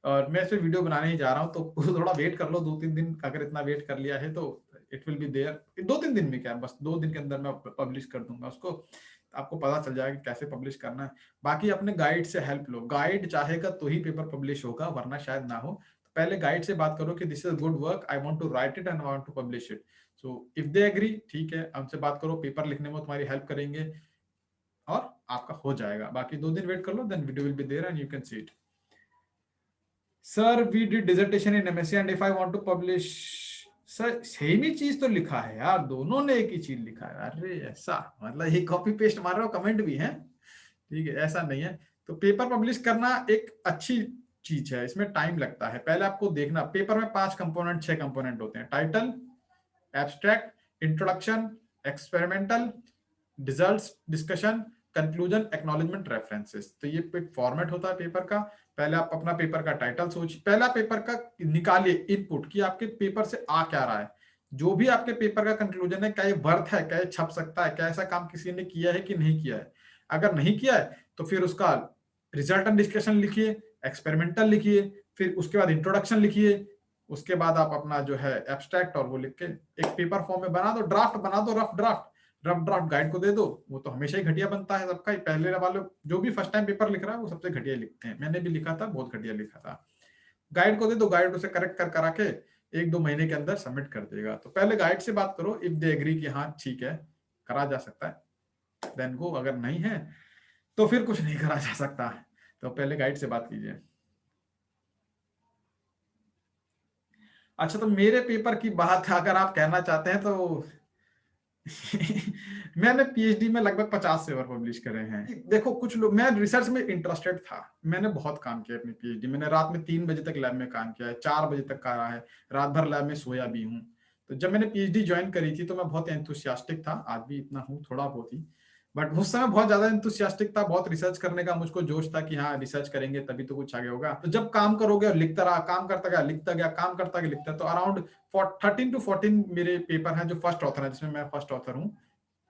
और मैं इस पे वीडियो बनाने ही जा रहा हूं, तो थोड़ा वेट कर लो 2-3 दिन। अगर इतना वेट कर लिया है तो इट विल बी देयर 2-3 दिन में, क्या बस 2 दिन के अंदर मैं पब्लिश कर दूंगा उसको, आपको पता चल जाएगा कि कैसे पब्लिश करना है। बाकी अपने गाइड से हेल्प लो, गाइड चाहेगा तो ही पेपर पब्लिश होगा, वरना शायद ना हो। तो पहले गाइड से बात करो कि this is good work, I want to write it and I want to publish it. So if they agree, ठीक है, हमसे बात करो, पेपर लिखने में तुम्हारी हेल्प करेंगे और आपका हो जाएगा। बाकी 2 दिन वेट कर लो, then video will be there and you can see it. Sir we did dissertation in MSc and if I want to publish. Sir same ही चीज तो लिखा है यार, दोनों ने एक ही चीज लिखा है। अरे ऐसा मतलब ये कॉपी पेस्ट मार रहे हो, कमेंट भी है, ठीक है, ऐसा नहीं है। तो पेपर पब्लिश करना एक अच्छी चीज है, इसमें टाइम लगता है। पहले आपको देखना, पेपर में 5 कंपोनेंट 6 कंपोनेंट होते हैं, title, abstract, introduction, experimental, results, discussion, conclusion, acknowledgement, references. तो ये एक फॉर्मेट होता है पेपर का। पहले आप अपना पेपर का टाइटल सोचिए, पहला पेपर का निकालिए इनपुट कि आपके पेपर से आ क्या रहा है। जो भी आपके पेपर का कंक्लूजन है, क्या ये वर्थ है, क्या ये छप सकता है, क्या ऐसा काम किसी ने किया है कि नहीं किया है। अगर नहीं किया है तो फिर उसका रिजल्ट एंड डिस्कशन लिखिए, एक्सपेरिमेंटल लिखिए, फिर उसके बाद इंट्रोडक्शन लिखिए, उसके बाद आप अपना जो है एब्स्ट्रैक्ट और वो लिख के एक पेपर फॉर्म में बना दो, ड्राफ्ट बना दो, रफ ड्राफ्ट गाइड को दे दो। वो तो हमेशा ही घटिया बनता है सबका ही, पहले वाले जो भी फर्स्ट टाइम पेपर लिख रहा है वो सबसे घटिया लिखते हैं। मैंने भी लिखा था, बहुत घटिया लिखा था। गाइड को दे दो, गाइड उसे करेक्ट कर करा के 1-2 महीने के अंदर सबमिट कर देगा। तो पहले गाइड से बात करो, इफ दे एग्री कि हाँ ठीक है करा जा सकता है, देन गो। अगर नहीं है तो फिर कुछ नहीं करा जा सकता। तो पहले गाइड से बात कीजिए। अच्छा, तो मेरे पेपर की बात अगर आप कहना चाहते हैं तो मैंने पीएचडी में लगभग 50 पेपर पब्लिश करे हैं। देखो कुछ लोग, मैं रिसर्च में इंटरेस्टेड था, मैंने बहुत काम किया अपनी पीएचडी। मैंने रात में 3 बजे तक लैब में काम किया है, 4 बजे तक करा है, रात भर लैब में सोया भी हूँ। तो जब मैंने पीएचडी ज्वाइन करी थी तो मैं बहुत एंथुसियास्टिक था, आज भी इतना हूँ थोड़ा बहुत ही, बट उस समय बहुत ज्यादा एंथुसियास्टिक था, बहुत रिसर्च करने का मुझको जोश था कि हाँ रिसर्च करेंगे तभी तो कुछ आगे होगा। तो जब काम करोगे और लिखता रहा, काम करता गया, लिखता गया, काम करता गया, लिखता, तो अराउंड 13 to 14 मेरे पेपर हैं जो फर्स्ट ऑथर है, जिसमें मैं फर्स्ट ऑथर हूँ।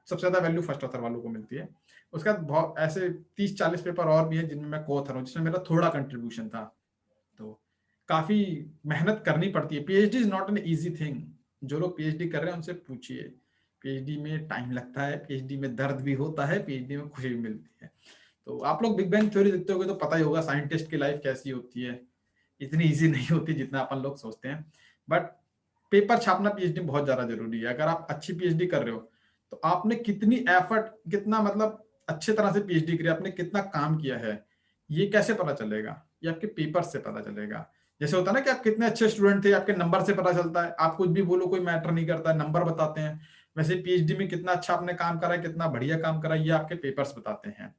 सबसे ज्यादा वैल्यू फर्स्ट ऑथर वालों को मिलती है। उसके बाद बहुत ऐसे 30-40 पेपर और भी हैं जिनमें मैं को ऑथर हूँ, जिसमें मेरा थोड़ा कंट्रीब्यूशन था। तो काफी मेहनत करनी पड़ती है। PhD is not an easy thing. जो लोग पीएचडी कर रहे हैं उनसे पूछिए, पीएचडी में टाइम लगता है, पीएचडी में दर्द भी होता है, पीएचडी में खुशी भी मिलती है। तो आप लोग बिग बैंग थ्योरी देखते होगे तो पता ही होगा साइंटिस्ट की लाइफ कैसी होती है। इतनी इजी नहीं होती जितना अपन लोग सोचते हैं, बट पेपर छापना पीएचडी में बहुत ज्यादा जरूरी है। अगर आप अच्छी पीएचडी कर रहे हो तो आपने कितनी एफर्ट, कितना मतलब अच्छे तरह से पीएचडी करी, आपने कितना काम किया है, ये कैसे पता चलेगा? ये आपके पेपर से पता चलेगा। जैसे होता है ना कि आप कितने अच्छे स्टूडेंट थे, आपके नंबर से पता चलता है। आप कुछ भी बोलो कोई मैटर नहीं करता है, नंबर बताते हैं। वैसे पीएचडी में कितना अच्छा आपने काम करा है, कितना बढ़िया काम करा है, ये आपके पेपर्स बताते हैं।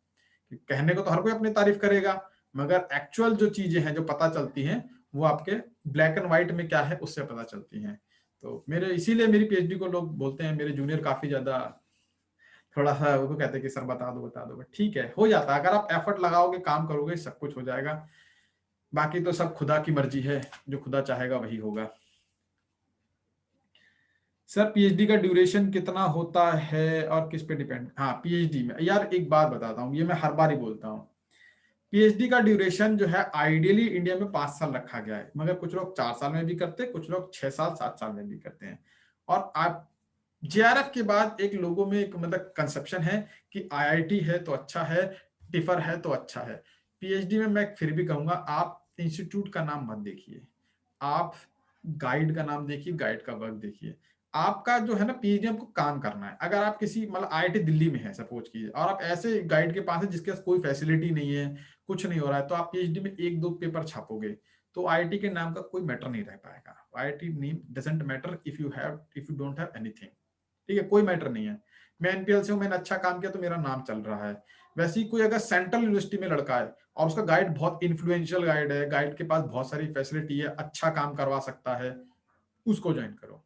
कहने को तो हर कोई अपनी तारीफ करेगा, मगर एक्चुअल जो चीजें हैं जो पता चलती हैं वो आपके ब्लैक एंड व्हाइट में क्या है उससे पता चलती हैं। तो मेरे इसीलिए मेरी पीएचडी को लोग बोलते हैं, मेरे जूनियर काफी ज्यादा थोड़ा सा वो कहते हैं कि सर बता दो, ठीक है, हो जाता है। अगर आप एफर्ट लगाओगे, काम करोगे, सब कुछ हो जाएगा। बाकी तो सब खुदा की मर्जी है, जो खुदा चाहेगा वही होगा। सर पीएचडी का ड्यूरेशन कितना होता है और किस पे डिपेंड? हाँ, पीएचडी में यार एक बात बताता हूँ, ये मैं हर बार ही बोलता हूँ। पीएचडी का ड्यूरेशन जो है आइडियली इंडिया में 5 साल रखा गया है, मगर कुछ लोग 4 साल में भी करते हैं, कुछ लोग 6 साल 7 साल में भी करते हैं। और आप जेआरएफ के बाद एक लोगों में एक मतलब कंसेप्शन है कि आईआईटी है तो अच्छा है, टिफर है तो अच्छा है। पीएचडी में मैं फिर भी कहूंगा आप इंस्टीट्यूट का नाम मत देखिए, आप गाइड का नाम देखिए, गाइड का वर्क देखिए। आपका जो है ना पीएचडी आपको काम करना है। अगर आप किसी मतलब आईआईटी दिल्ली में है सपोज कीजिए, और आप ऐसे गाइड के पास है जिसके पास कोई फैसिलिटी नहीं है, कुछ नहीं हो रहा है, तो आप पीएचडी में 1-2 पेपर छापोगे तो आईआईटी के नाम का कोई मैटर नहीं रह पाएगा। IIT name doesn't matter if you don't have anything. ठीक है, कोई मैटर नहीं है। मैं एनपीएल से हूँ, मैंने अच्छा काम किया तो मेरा नाम चल रहा है। वैसे ही कोई अगर सेंट्रल यूनिवर्सिटी में लड़का है और उसका गाइड बहुत इन्फ्लुएंशियल गाइड है, गाइड के पास बहुत सारी फैसिलिटी है, अच्छा काम करवा सकता है, उसको ज्वाइन करो।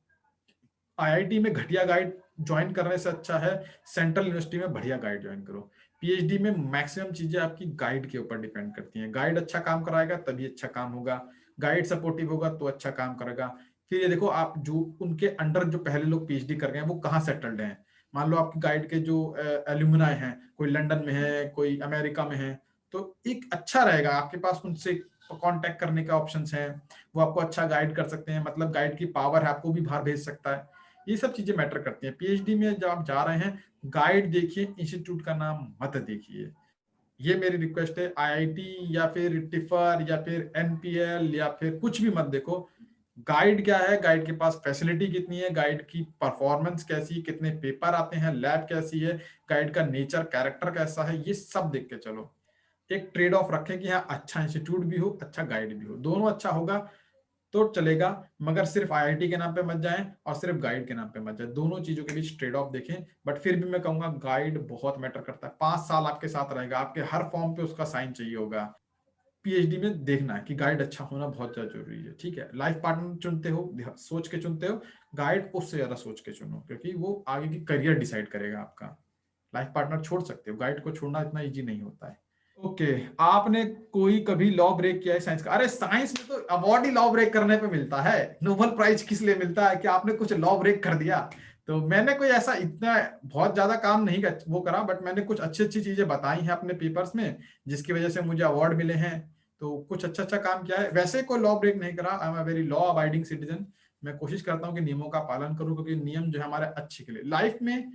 आईआईटी में घटिया गाइड ज्वाइन करने से अच्छा है सेंट्रल यूनिवर्सिटी में बढ़िया गाइड ज्वाइन करो। पीएचडी में मैक्सिमम चीजें आपकी गाइड के ऊपर डिपेंड करती हैं। गाइड अच्छा काम कराएगा तभी अच्छा काम होगा, गाइड सपोर्टिव होगा तो अच्छा काम करेगा। फिर ये देखो, आप जो उनके अंडर जो पहले लोग पीएचडी कर गए हैं वो कहाँ सेटल्ड हैं। मान लो आपकी गाइड के जो एल्यूमिनाई हैं, कोई लंदन में है, कोई अमेरिका में है, तो एक अच्छा रहेगा आपके पास उनसे कांटेक्ट करने का ऑप्शंस हैं, वो आपको अच्छा गाइड कर सकते हैं, मतलब गाइड की पावर है, आपको भी बाहर भेज सकता है। ये सब चीजें मैटर करती हैं। पीएचडी में जब आप जा रहे हैं, गाइड देखिए, इंस्टीट्यूट का नाम मत देखिए। ये मेरी रिक्वेस्ट है। आईआईटी या फिर टिफर या फिर एनपीएल या फिर कुछ भी मत देखो। गाइड क्या है, गाइड के पास फैसिलिटी कितनी है, गाइड की परफॉर्मेंस कैसी, कितने पेपर आते हैं, लैब कैसी है, गाइड का नेचर कैरेक्टर कैसा है, ये सब देख के चलो। एक ट्रेड ऑफ रखें कि हाँ अच्छा इंस्टीट्यूट भी हो, अच्छा गाइड भी हो, दोनों अच्छा होगा तो चलेगा। मगर सिर्फ आईआईटी के नाम पे मत जाएं और सिर्फ गाइड के नाम पे मत जाएं, दोनों चीजों के बीच ट्रेड ऑफ देखें। बट फिर भी मैं कहूंगा गाइड बहुत मैटर करता है। 5 साल आपके साथ रहेगा, आपके हर फॉर्म पे उसका साइन चाहिए होगा। पीएचडी में देखना है कि गाइड अच्छा होना बहुत ज्यादा जरूरी है। ठीक है, लाइफ पार्टनर चुनते हो, सोच के चुनते हो, गाइड उससे ज्यादा सोच के चुनो, क्योंकि वो आगे की करियर डिसाइड करेगा आपका। लाइफ पार्टनर छोड़ सकते हो, गाइड को छोड़ना इतना इजी नहीं होता है। ओके, आपने कोई कभी लॉ ब्रेक किया है साइंस का? अरे साइंस में तो अवार्ड ही लॉ ब्रेक करने पे मिलता है। नोबेल प्राइज किस लिए मिलता है कि आपने कुछ लॉ ब्रेक कर दिया? तो मैंने कोई ऐसा इतना बहुत ज्यादा काम नहीं वो करा, बट मैंने कुछ अच्छी अच्छी चीजें बताई हैं अपने पेपर्स में जिसकी वजह से मुझे अवार्ड मिले हैं। तो कुछ अच्छा अच्छा काम किया है। वैसे कोई लॉ ब्रेक नहीं करा। I am a very law abiding citizen. मैं कोशिश करता हूँ कि नियमों का पालन करूँ, क्योंकि नियम जो है हमारे अच्छे के लिए। लाइफ में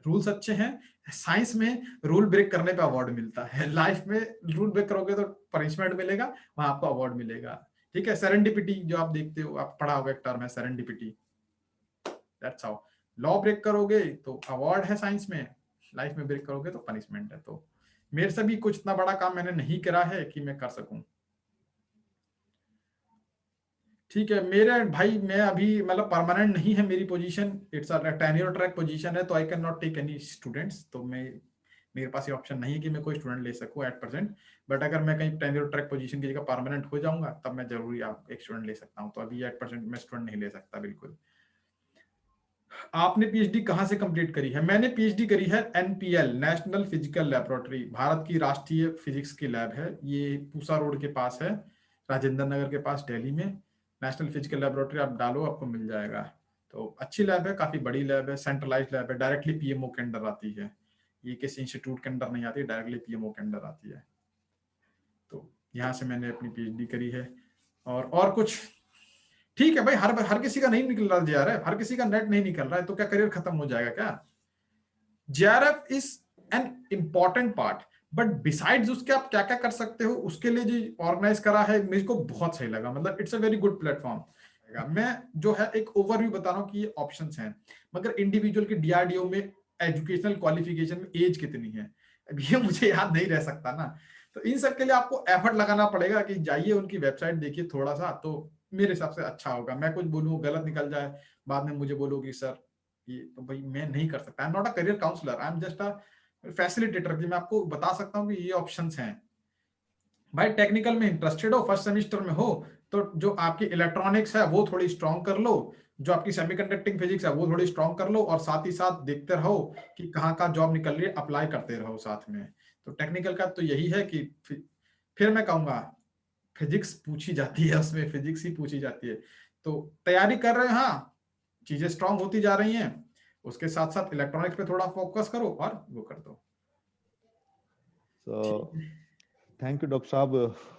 रूल्स अच्छे हैं, साइंस में रूल ब्रेक करने पे अवार्ड मिलता है। लाइफ में रूल ब्रेक करोगे तो पनिशमेंट मिलेगा, वहां आपको अवार्ड मिलेगा। ठीक है, सेरेंडिपिटी जो आप देखते हो, आप पढ़ा होगा एक टर्म है serendipity, that's how. Law break करोगे तो अवार्ड है साइंस में, लाइफ में ब्रेक करोगे तो पनिशमेंट है। तो मेरे से भी कुछ इतना बड़ा काम मैंने नहीं करा है कि मैं कर सकूं। ठीक है मेरे भाई, मैं अभी मतलब परमानेंट नहीं है मेरी position, it's a tenure track position है, तो I can not take any students. तो मेरे पास ये ऑप्शन नहीं है कि मैं कोई स्टूडेंट ले सकूं एट प्रेजेंट। बट अगर मैं कहीं टेन्योर ट्रैक पोजीशन की जगह परमानेंट हो जाऊंगा तब मैं जरूरी आप एक स्टूडेंट ले सकता हूं। तो अभी एट प्रेजेंट मैं स्टूडेंट नहीं ले सकता बिल्कुल। आपने पीएचडी कहाँ से कंप्लीट करी है? मैंने पीएचडी करी है NPL, national physical laboratory, Bharat की राष्ट्रीय फिजिक्स की लैब है। ये पूसा रोड के पास है, राजेंद्र नगर के पास, दिल्ली में। नेशनल फिजिकल लैबोरेटरी आप डालो आपको मिल जाएगा। तो अच्छी लैब है, काफी बड़ी लैब है, सेंट्रलाइज्ड लैब है, डायरेक्टली पीएमओ के अंडर आती है। ये किसी इंस्टीट्यूट के अंडर नहीं आती, डायरेक्टली पीएमओ के अंडर आती है। तो यहाँ से मैंने अपनी पीएचडी करी है। और कुछ ठीक है भाई, हर किसी का नहीं निकल रहा जेआरएफ, हर किसी का नेट नहीं निकल रहा है, तो क्या करियर खत्म हो जाएगा क्या? JRF is an important part, but besides उसके आप क्या क्या कर सकते हो उसके लिए जो ऑर्गेनाइज करा है मेरे को बहुत सही लगा। मतलब it's a very good platform. मैं जो है एक ओवरव्यू बता रहा हूँ कि ये ऑप्शंस हैं, मगर इंडिविजुअल के डीआरडीओ में एजुकेशनल क्वालिफिकेशन में एज कितनी है अब ये मुझे याद नहीं रह सकता ना। तो इन सब के लिए आपको एफर्ट लगाना पड़ेगा कि जाइए उनकी वेबसाइट देखिए थोड़ा सा, तो मेरे हिसाब से अच्छा होगा। मैं कुछ बोलूँ गलत निकल जाए, बाद में मुझे बोलोगी सर ये तो भाई मैं नहीं कर सकता। I am not a career counsellor, I am just a facilitator. मैं आपको बता सकता हूँ कि ये ऑप्शंस हैं। भाई टेक्निकल में इंटरेस्टेड हो, फर्स्ट सेमेस्टर में हो, तो जो आपकी इलेक्ट्रॉनिक्स है वो थोड़ी स्ट्रॉन्ग कर लो, जो आपकी सेमीकंडक्टिंग फिजिक्स है वो थोड़ी स्ट्रॉन्ग कर लो, और साथ ही साथ देखते रहो कि कहाँ का जॉब निकल रही है, अप्लाई करते रहो साथ में। तो टेक्निकल का तो यही है कि फिर मैं कहूंगा फिजिक्स पूछी जाती है, उसमें फिजिक्स ही पूछी जाती है। तो तैयारी कर रहे हैं, हाँ चीजें स्ट्रांग होती जा रही हैं, उसके साथ साथ इलेक्ट्रॉनिक्स पे थोड़ा फोकस करो और वो कर दो। So thank you Dr. Saab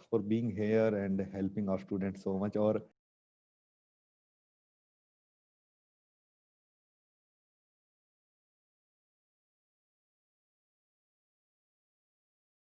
for being here and helping our students so much. और